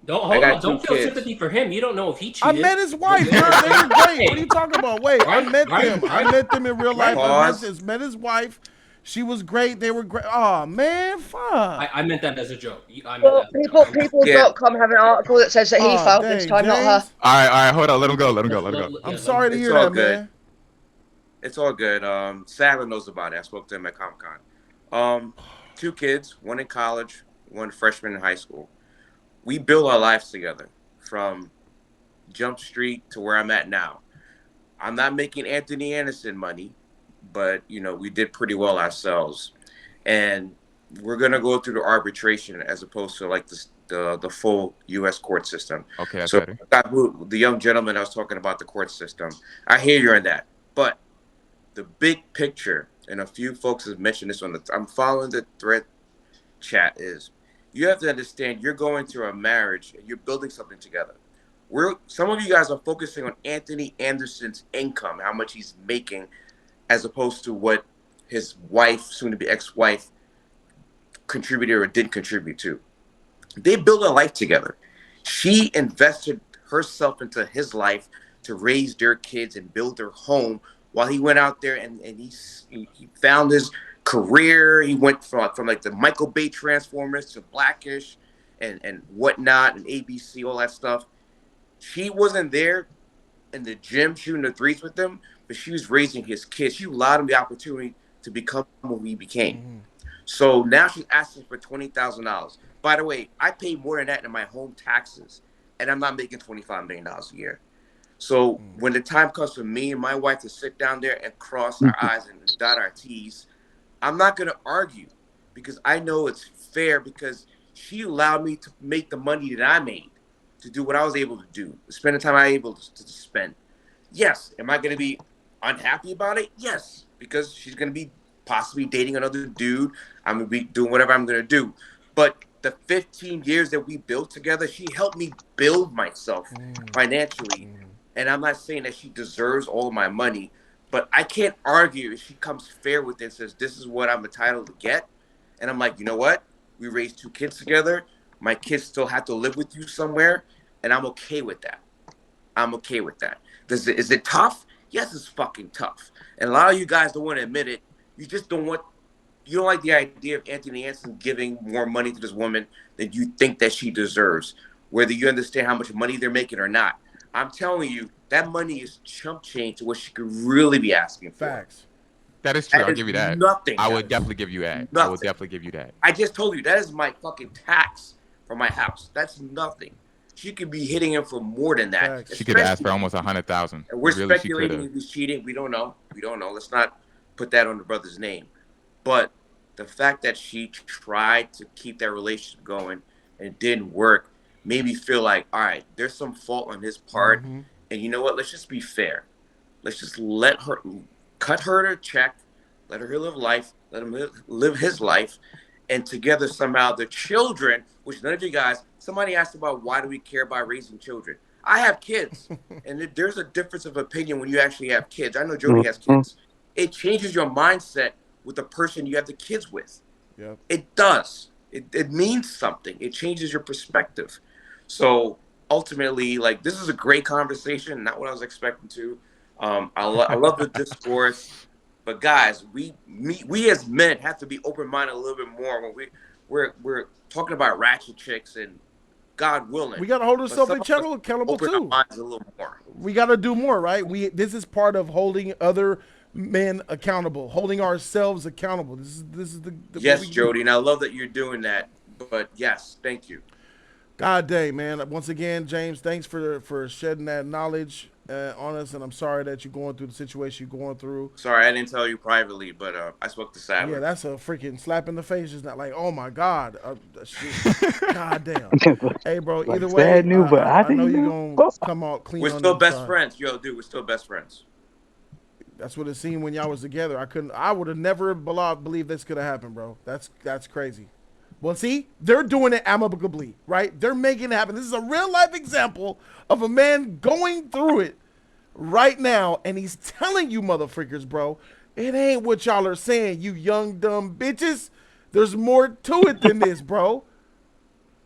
Don't I hold got on. Don't two feel kids. sympathy for him. You don't know if he I cheated. met his wife. They were great. What are you talking about? Wait, I met them. I met them in real life. Pause. Met his wife. She was great. They were great. Oh, man, fuck. I meant that as a joke. I meant Well, that as a joke. people.com have an article that says that he Oh, failed this dang, time, not her. James. All right. Hold on. Let him go. Let him go. I'm sorry to It's hear all that, good. man. It's all good. Sadler knows about it. I spoke to him at Comic-Con. 2 kids, one in college, one freshman in high school. We built our lives together from Jump Street to where I'm at now. I'm not making Anthony Anderson money, but we did pretty well ourselves. And we're gonna go through the arbitration as opposed to like the full U.S. court system. Okay, that's so better. the young gentleman I was talking about the court system. I hear you on that, but the big picture, and a few folks have mentioned this I'm following the thread chat, is you have to understand you're going through a marriage and you're building something together. Some of you guys are focusing on Anthony Anderson's income, how much he's making, as opposed to what his wife, soon to be ex-wife, contributed or didn't contribute to. They built a life together. She invested herself into his life to raise their kids and build their home while he went out there and he found his career. He went from like the Michael Bay Transformers to Blackish and whatnot and ABC, all that stuff. She wasn't there in the gym shooting the threes with them, but she was raising his kids. She allowed him the opportunity to become who he became. Mm-hmm. So now she's asking for $20,000. By the way, I pay more than that in my home taxes, and I'm not making $25 million a year. So when the time comes for me and my wife to sit down there and cross our I's and dot our T's, I'm not going to argue because I know it's fair because she allowed me to make the money that I made to do what I was able to do, spend the time I was able to spend. Yes. Am I going to be unhappy about it? Yes, because she's going to be possibly dating another dude. I'm going to be doing whatever I'm going to do. But the 15 years that we built together, she helped me build myself financially. And I'm not saying that she deserves all of my money, but I can't argue if she comes fair with it and says, this is what I'm entitled to get. And I'm like, you know what? We raised 2 kids together. My kids still have to live with you somewhere. And I'm okay with that. I'm okay with that. Is it tough? Yes, it's fucking tough. And a lot of you guys don't want to admit it. You just don't want you don't like the idea of Anthony Anderson giving more money to this woman than you think that she deserves, whether you understand how much money they're making or not. I'm telling you, that money is chump change to what she could really be asking for. Facts. That is true. That I'll is give you that. nothing. I guys. would definitely give you that. Nothing. I will definitely give you that. I just told you that is my fucking tax for my house. That's nothing. She could be hitting him for more than that. She could have asked for almost 100,000. And we're Really, speculating if he's cheating. We don't know. We don't know. Let's not put that on the brother's name. But the fact that she tried to keep that relationship going and it didn't work made me feel like, all right, there's some fault on his part. Mm-hmm. And you know what? Let's just be fair. Let's just cut her a check, let her live life, let him live his life. And together somehow the children, which none of you guys, somebody asked about why do we care about raising children? I have kids. And there's a difference of opinion when you actually have kids. I know Jody has kids. It changes your mindset with the person you have the kids with. Yep. It does. It means something. It changes your perspective. So ultimately, like, this is a great conversation, not what I was expecting to. I love the discourse. But guys, we as men have to be open-minded a little bit more when we're talking about ratchet chicks and God willing. We gotta hold ourselves accountable open too. our minds a little more. We gotta do more, right? This is part of holding other men accountable, holding ourselves accountable. This is the yes, Jody, and I love that you're doing that. But yes, thank you. God dang, man. Once again, James, thanks for shedding that knowledge on us, and I'm sorry that you're going through the situation you're going through. Sorry, I didn't tell you privately, but I spoke to Sadler. Yeah, that's a freaking slap in the face. It's not like, oh my God. God damn. Hey, bro, either way, Sad news, but I know you're going to come out clean. We're still best friends. Yo, dude, we're still best friends. That's what it seemed when y'all was together. I would have never believed this could have happened, bro. That's crazy. Well, see, they're doing it amicably, right? They're making it happen. This is a real life example of a man going through it right now, and he's telling you motherfuckers, bro, it ain't what y'all are saying, you young dumb bitches. There's more to it than this, bro.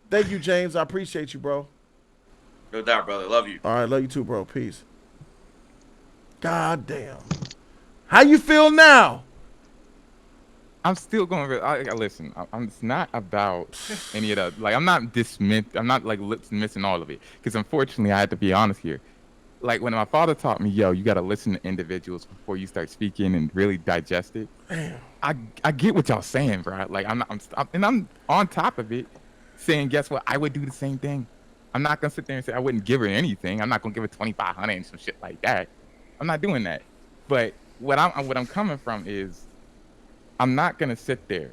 Thank you, James. I appreciate you, bro. No doubt, brother. Love you. All right, love you too, bro. Peace. God damn. How you feel now? I'm still going. Listen, it's not about any of that. Like, I'm not dismissing all of it, because unfortunately, I had to be honest here. Like, when my father taught me, yo, you got to listen to individuals before you start speaking and really digest it. Damn. I get what y'all saying, bro. Like, I'm on top of it, saying, guess what? I would do the same thing. I'm not gonna sit there and say I wouldn't give her anything. I'm not gonna give her $2,500 and some shit like that. I'm not doing that. But what I'm coming from is, I'm not gonna sit there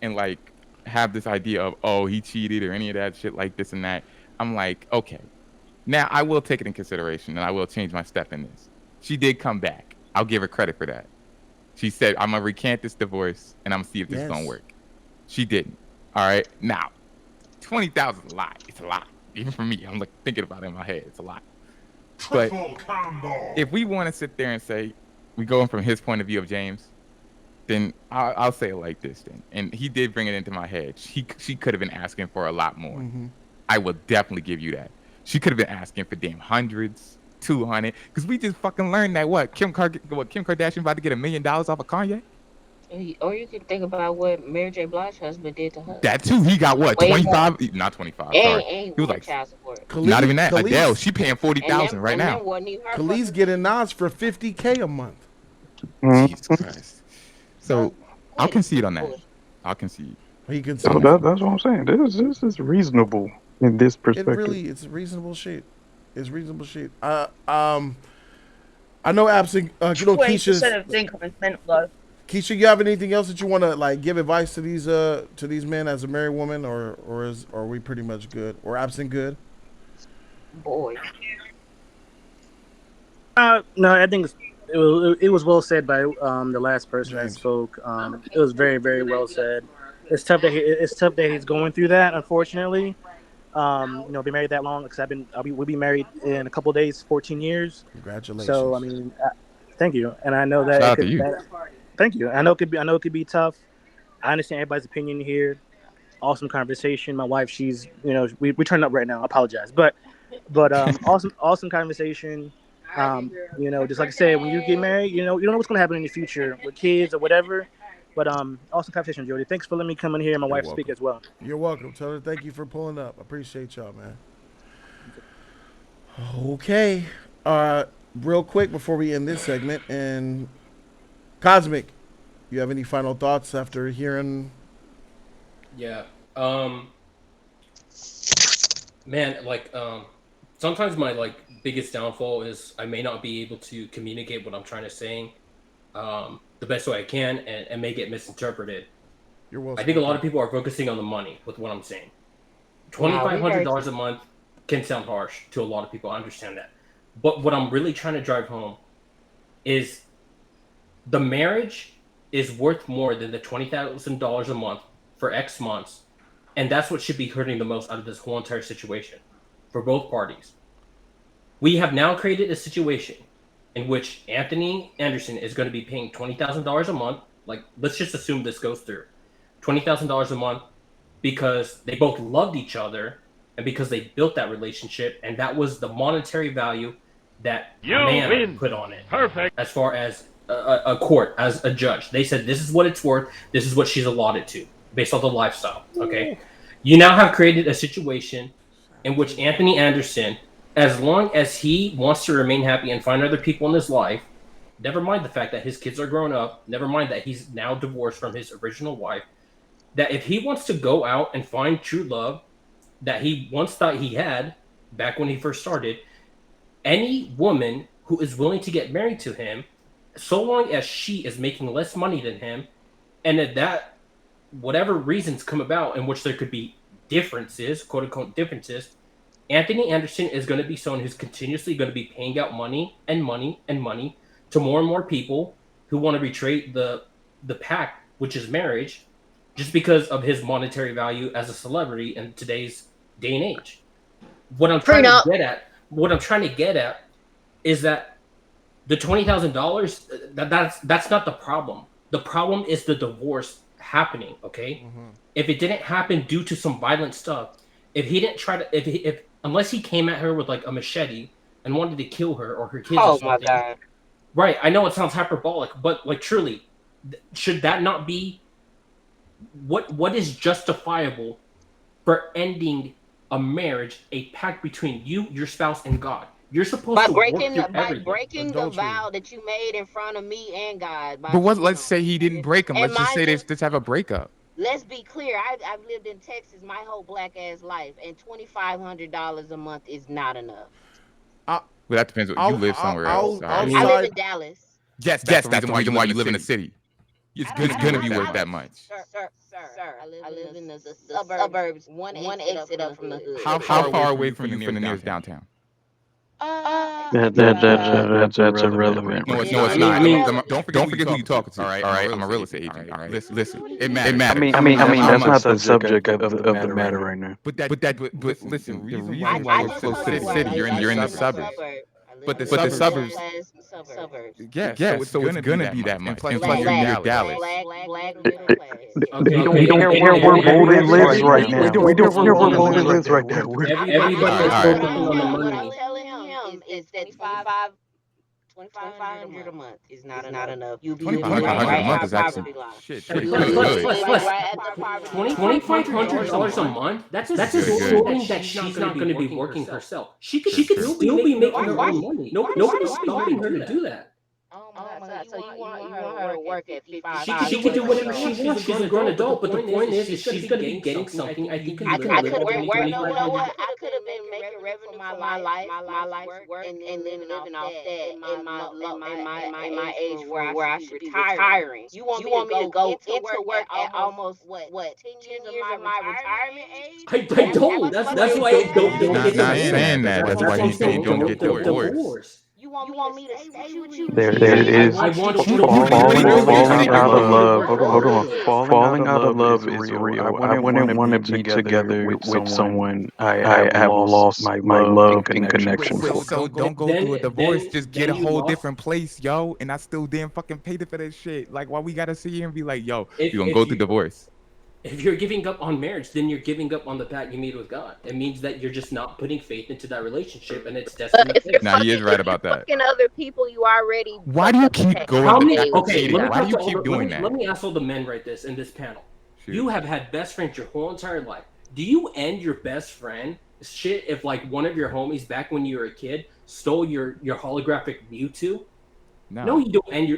and like have this idea of, oh, he cheated or any of that shit like this and that. I'm like, okay, now I will take it in consideration and I will change my step in this. She did come back. I'll give her credit for that. She said, I'm gonna recant this divorce and I'm gonna see if this is gonna work. She didn't. All right. Now, 20,000 is a lot. It's a lot. Even for me, I'm like thinking about it in my head. It's a lot. But if we want to sit there and say we going from his point of view of James, then I'll say it like this then. And he did bring it into my head. She could have been asking for a lot more. Mm-hmm. I will definitely give you that. She could have been asking for damn hundreds, 200. Because we just fucking learned that Kim Kardashian about to get $1 million off of Kanye? Or you can think about what Mary J. Blige's husband did to her. That too. He got what? 25? Not 25. Sorry. He was like child support. Not even that. Adele, she paying 40,000 right now. Khalees getting Nas for $50K a month. Jesus Christ. So I'll concede on that. I'll concede. He concedes. So that's what I'm saying. This is reasonable in this perspective. It's reasonable shit. It's reasonable shit. I know absent. You know, 20% of income is mental though. Keisha, you have anything else that you want to like give advice to these men as a married woman, or are we pretty much good, or absent good? Boy. No, I think it was well said by the last person that spoke. It was very, very well said. It's tough that he's going through that. Unfortunately, been married that long, because we'll be married in a couple of days, 14 years. Congratulations. So I mean, thank you, and I know that. Thank you. I know it could be tough. I understand everybody's opinion here. Awesome conversation. My wife, she's we turned up right now. I apologize, but awesome conversation. Just like I said, when you get married, you don't know what's gonna happen in the future with kids or whatever. But awesome conversation, Jody. Thanks for letting me come in here and my wife speak as well. You're welcome. Tell her thank you for pulling up. I appreciate y'all, man. Okay. Real quick before we end this segment, and Cosmic, you have any final thoughts after hearing? Yeah. Man, like sometimes my biggest downfall is I may not be able to communicate what I'm trying to say the best way I can and may get misinterpreted. You're welcome. I think a lot of people are focusing on the money with what I'm saying. $2,500 a month can sound harsh to a lot of people. I understand that. But what I'm really trying to drive home is the marriage is worth more than the $20,000 a month for X months. And that's what should be hurting the most out of this whole entire situation for both parties. We have now created a situation in which Anthony Anderson is going to be paying $20,000 a month. Like, let's just assume this goes through. $20,000 a month because they both loved each other and because they built that relationship. And that was the monetary value that man put on it. Perfect. As far as a court, as a judge. They said, this is what it's worth. This is what she's allotted to based on the lifestyle. Okay. You now have created a situation in which Anthony Anderson, as long as he wants to remain happy and find other people in his life, never mind the fact that his kids are grown up, never mind that he's now divorced from his original wife, that if he wants to go out and find true love that he once thought he had back when he first started, any woman who is willing to get married to him, so long as she is making less money than him, and that whatever reasons come about in which there could be differences, quote unquote differences, Anthony Anderson is going to be someone who's continuously going to be paying out money and money and money to more and more people who want to betray the pact, which is marriage, just because of his monetary value as a celebrity in today's day and age. What I'm trying to get at is that the $20,000, that's not the problem. The problem is the divorce happening. Okay, if it didn't happen due to some violent stuff, if he didn't try to, unless he came at her with like a machete and wanted to kill her or her kids. Oh my God! Right, I know it sounds hyperbolic, but like truly, should that not be what is justifiable for ending a marriage, a pact between you, your spouse, and God? You're supposed to work through everything. Breaking the vow that you made in front of me and God. But let's say he didn't break them. Let's just say they just have a breakup. Let's be clear. I've lived in Texas my whole black ass life, and $2,500 a month is not enough. Well, that depends. You live somewhere else. I live in Dallas. Yes, that's the reason why you live in the city. It's gonna be worth that much. Sir. I live in the suburbs. One exit up from the hood. How far away from you from the nearest downtown? That's irrelevant. No, it's not. I mean, don't forget who you're talking to. All right, I'm a real estate agent. All right, listen, it matters. I mean, that's not the subject of the matter right now. But listen, the reason why you're close to the city, you're in the suburbs. But the suburbs, yeah. So it's gonna be that much. And plus, you're near Dallas. We don't care where Bolden lives right now. We don't care where Bolden lives right now. Is that $2,500 a month is not enough. You be $2,500 a month is actually shit. $2,500 a month. That's assuming that she's not going to be working herself. She could still be making her own money. Nobody's stopping her to do that. Oh my God! So you want her to work at 55? She can do whatever she wants. She's a grown adult. But the point is she's going to be getting something. I think I could have been making revenue for my life work, and living off that in my age where I should be retiring. You want me to go into work at almost what 10 years of my retirement age? I don't. That's why I don't get saying that. That's why you don't get divorced. You want me to stay with you? There is falling out of love. Hold on. Falling out of love is real. I wouldn't want to be together with someone I have lost my love and connection for. So don't go through a divorce. Just get a whole different place, yo. And I still damn fucking paid for that shit. Like, why we gotta sit here and be like, yo, you gonna go through divorce? If you're giving up on marriage, then you're giving up on the pact you made with God. It means that you're just not putting faith into that relationship, and it's destined to If you're fail. He is right about that. fucking other people, you already Why do fucked you up the keep pact going How you many? back made to with Okay, cheating? let me Why do talk you to all keep the, doing that? let me ask all the men right this in this panel. Shoot. You have had best friends your whole entire life. Do you end your best friend shit if like one of your homies back when you were a kid stole your holographic Mewtwo? No, you don't end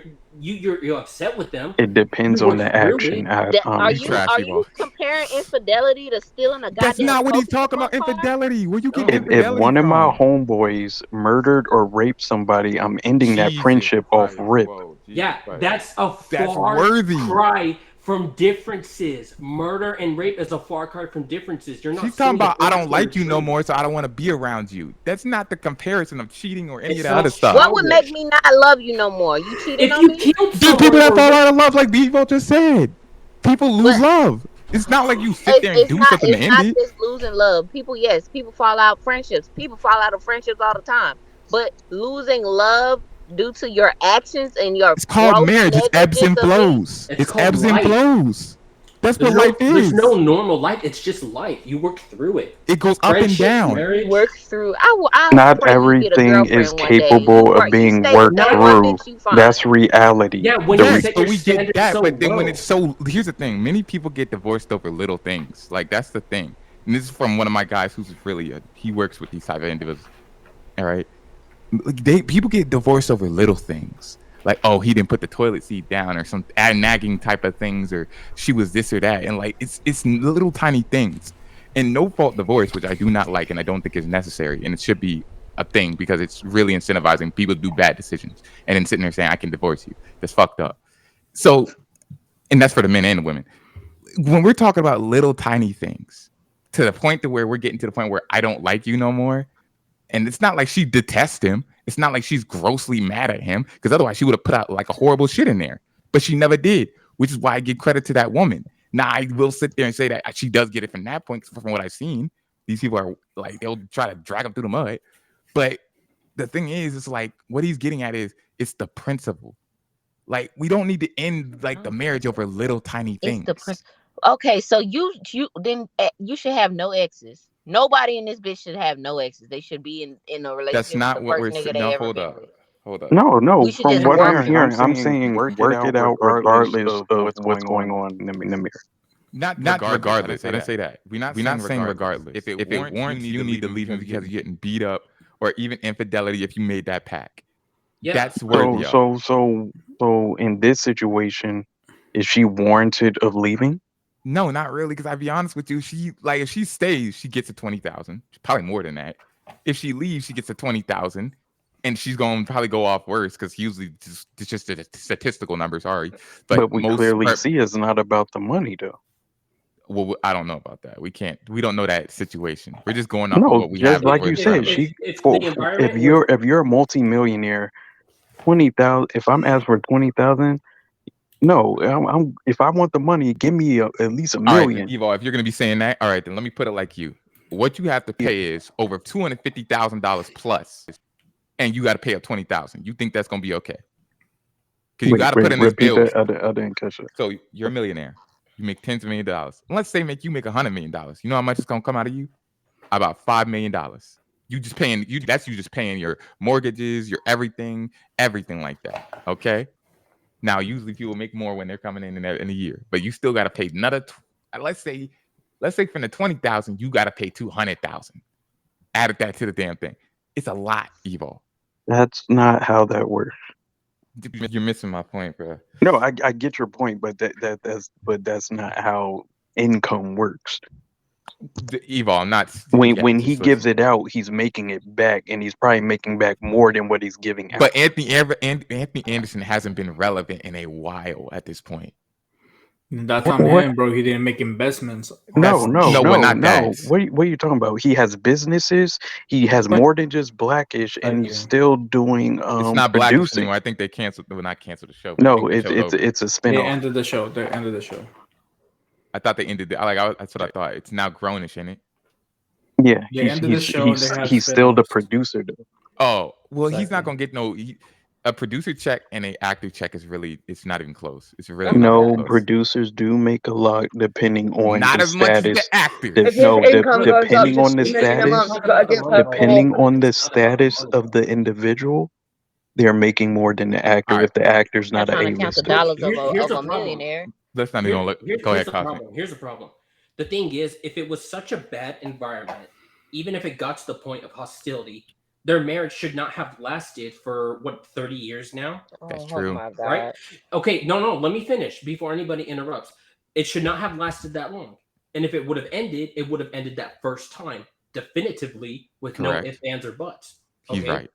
you're upset with them. It You depends on work the through action. it. I Are promise you you. comparing infidelity to stealing a That's goddamn not what he's Pokemon talking about. card? Infidelity. Where you get No. If infidelity one of my from? homeboys murdered or raped somebody, I'm ending that Jesus friendship off Christ. rip. Whoa, Jesus Yeah, Christ. that's a That's far worthy. cry from differences. Murder and rape is a far cry from differences. You're not She's talking seeing the about I forest don't for the like you no trees. more, so I don't want to be around you. That's not the comparison of cheating or any It of the other sounds stuff. What would make childish. me not love you no more? You cheating If on you me? killed There's people someone that or fall out of love, like Devo just said. People lose But love. It's not like you sit there and do something to it's end not it. just losing love. People fall out friendships. People fall out of friendships all the time. But losing love due to your actions and your It's called gross marriage. It's ebbs negligence and of me. flows. it's It's called ebbs and life. flows. That's what life There's no is. normal life. It's just life. You work through it. It goes up and Friendships, down. You marriage. work through. I Not pray you get a everything is girlfriend one day and capable of you being stay with worked that Not one through. bitch you find. That's reality. yeah. When The you re- Yes, set so your we get standards that, so but then when low. it's so, here's the thing: many people get divorced over little things. Like that's the thing, and this is from one of my guys who's really he works with these type of individuals. All right, like people get divorced over little things, like oh he didn't put the toilet seat down or some nagging type of things, or she was this or that, and like it's little tiny things, and no fault divorce, which I do not like, and I don't think is necessary, and it should be a thing because it's really incentivizing people to do bad decisions, and then sitting there saying I can divorce you. That's fucked up. So, and that's for the men and the women. When we're talking about little tiny things, to the point to where we're getting to the point where I don't like you no more, and it's not like she detests him. It's not like she's grossly mad at him, because otherwise she would have put out like a horrible shit in there. But she never did, which is why I give credit to that woman. Now I will sit there and say that she does get it from that point, from what I've seen. These people are like they'll try to drag them through the mud. But the thing is, it's like what he's getting at is it's the principle. Like we don't need to end like the marriage over little tiny It's things. the okay, so you you should have no exes. Nobody in this bitch should have no exes. They should be in a That's relationship with not the what first we're nigga saying. they No, ever hold been up. with. Hold up. No. We should From just what work I'm through hearing, it. I'm saying work it out regardless of what's going on in the mirror. Not regardless. I didn't say that. We're not saying regardless. If it warrants, you need to leave him because you're getting beat up, or even infidelity if you made that pact. Yeah. That's worthy of. So in this situation, is she warranted of leaving? No, not really. Because I'll be honest with you, she like if she stays, she gets a 20,000. Probably more than that. If she leaves, she gets a 20,000, and she's going to probably go off worse because usually it's just a statistical number. Sorry, But we clearly see it's not about the money, though. Well, I don't know about that. We don't know that situation. We're just going off of No, what we just have like before you the said, tournament. If the environment was if you're a multimillionaire, 20,000. If I'm asked for 20,000, no, if I want the money, give me at least a All right, million. Evo, if you're gonna be saying that, all right, then let me put it like you. What you have to pay is over $250,000 plus, and you got to pay up 20,000. You think that's gonna be okay? Because you got to put in this Repeat bill. that. I didn't catch it. So you're a millionaire. You make tens of millions of dollars. Let's say you make $100 million. You know how much it's gonna come out of you? About $5 million. You just paying you. That's you just paying your mortgages, your everything like that. Okay. Now, usually people make more when they're coming in a year, but you still got to pay another. Let's say from the 20,000, you got to pay 200,000. Added that to the damn thing. It's a lot, Evo. That's not how that works. You're missing my point, bro. No, I get your point, but that's not how income works. Evo, I'm not. When he gives it out, he's making it back, and he's probably making back more than what he's giving out. But Anthony Anderson hasn't been relevant in a while at this point. That's on him, bro. He didn't make investments. No. That. What are you talking about? He has businesses. He has more than just Blackish, and he's still doing It's not Blackish producing. anymore. I think they canceled. Well, not canceled the show. But No, it's a spinoff. They ended the show. They ended the show. I thought they ended it. That's what I thought. It's now grownish, isn't it? Yeah, They ended the show. he's still the producer though. Oh well, he's not gonna get no. a producer check and a actor check is it's not even close. It's really not even close. Producers do make a lot depending on Not the as much as the status. actors. If his income goes up Depending just on the smidgen a month, status, you gotta give her depending four. on the status of the individual, they're making more than the actor All right. if the actor's Not not an trying to count the A-lister. dollars Here's of the a problem. millionaire. Let's not even look. Go ahead, Here's the Cosmic. problem. Here's the problem. The thing is, if it was such a bad environment, even if it got to the point of hostility, their marriage should not have lasted for 30 years now. That's Oh true. my God. Right? Okay, no, let me finish before anybody interrupts. It should not have lasted that long. And if it would have ended, it would have ended that first time, definitively, with Correct. no ifs, ands, or buts. He's right.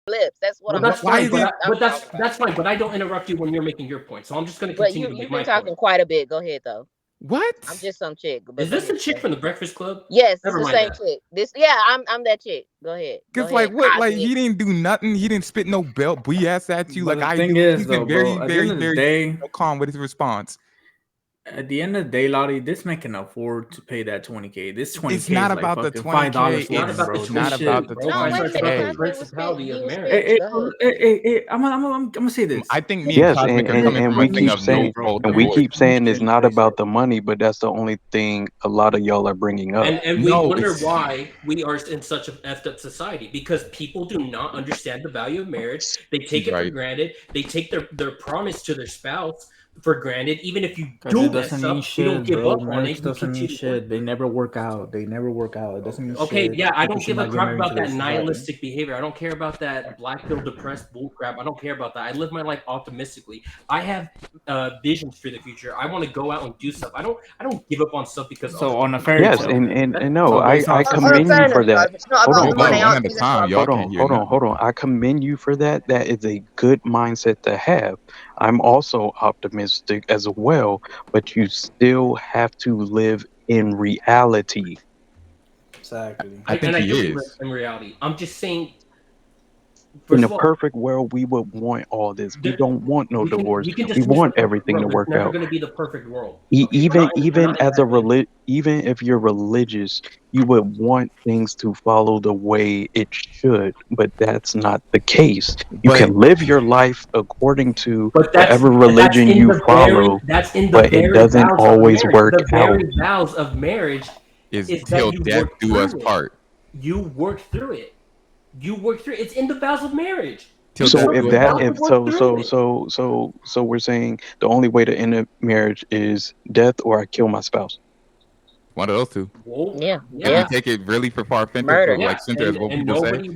Lips. That's what Well, I'm. that's fine, but I'm that's fine. But I don't interrupt you when you're making your point, so I'm just going to But continue to you've make been my talking point. quite a bit. Go ahead though. What? I'm just some chick. But Is this the chick from the Breakfast Club? Yes, it's Never the mind same that. chick. I'm that chick. Go ahead. Because Go like ahead. what? Like Cosmic. he didn't do nothing. He didn't spit no belt BS at you But like the I thing do. is, He's though, been very, bro, at the very, end of the very day, calm with his response. At the end of the day, Lottie, this man can afford to pay that 20K. This 20K It's not is about like the fucking $5 20K. for him, bro. It's not about the 20K. Principality of marriage. Hey, I'm gonna say this. I think me and Yes, Cosmic are coming from we a thing keep of no saying, fault and we divorce. keep saying it's not about the money, but that's the only thing a lot of y'all are bringing up. And we wonder why we are in such a effed up society, because people do not understand the value of marriage. They take it for granted. They take their promise to their spouse for granted. Even if you do It mess doesn't mean up, you don't shit, give bro. up on Marriage it. You doesn't mean continue. shit. They never work out. It doesn't mean Okay, shit. yeah, I People don't should give a not get crap married about into that this society. nihilistic behavior. I don't care about that black pill depressed bull crap. I don't care about that. I live my life optimistically. I have visions for the future. I want to go out and do stuff. I don't give up on stuff because So on a fairy Yes, tale. and no, So I based off commend you for that. It's not Hold about on, the money. hold I'll on, do this one. hold on. I commend you for that. That is a good mindset to have. I'm also optimistic as well, but you still have to live in reality. Exactly. I think I he do live is. in reality. I'm just saying. In First a of all, perfect world, we would want all this. We don't want no divorce. we can We just wish want for perfect everything to world. It's work never out. going to be the perfect world. Okay? Even we're not in as that even if you're religious, you would want things to follow the way it should, but that's not the case. You can live your life according to whatever religion you follow, that's in the but it very doesn't vows of always marriage. work The out. very vows of marriage Is that till you death work do us through it. part. You work through it. You work through it. It's in the vows of marriage. Till So death if do us that part. if so we're saying the only way to end a marriage is death or I kill my spouse. One of those two. Whoa. Yeah. If we take it really for far fetched, Murder. like center as what and people say. nobody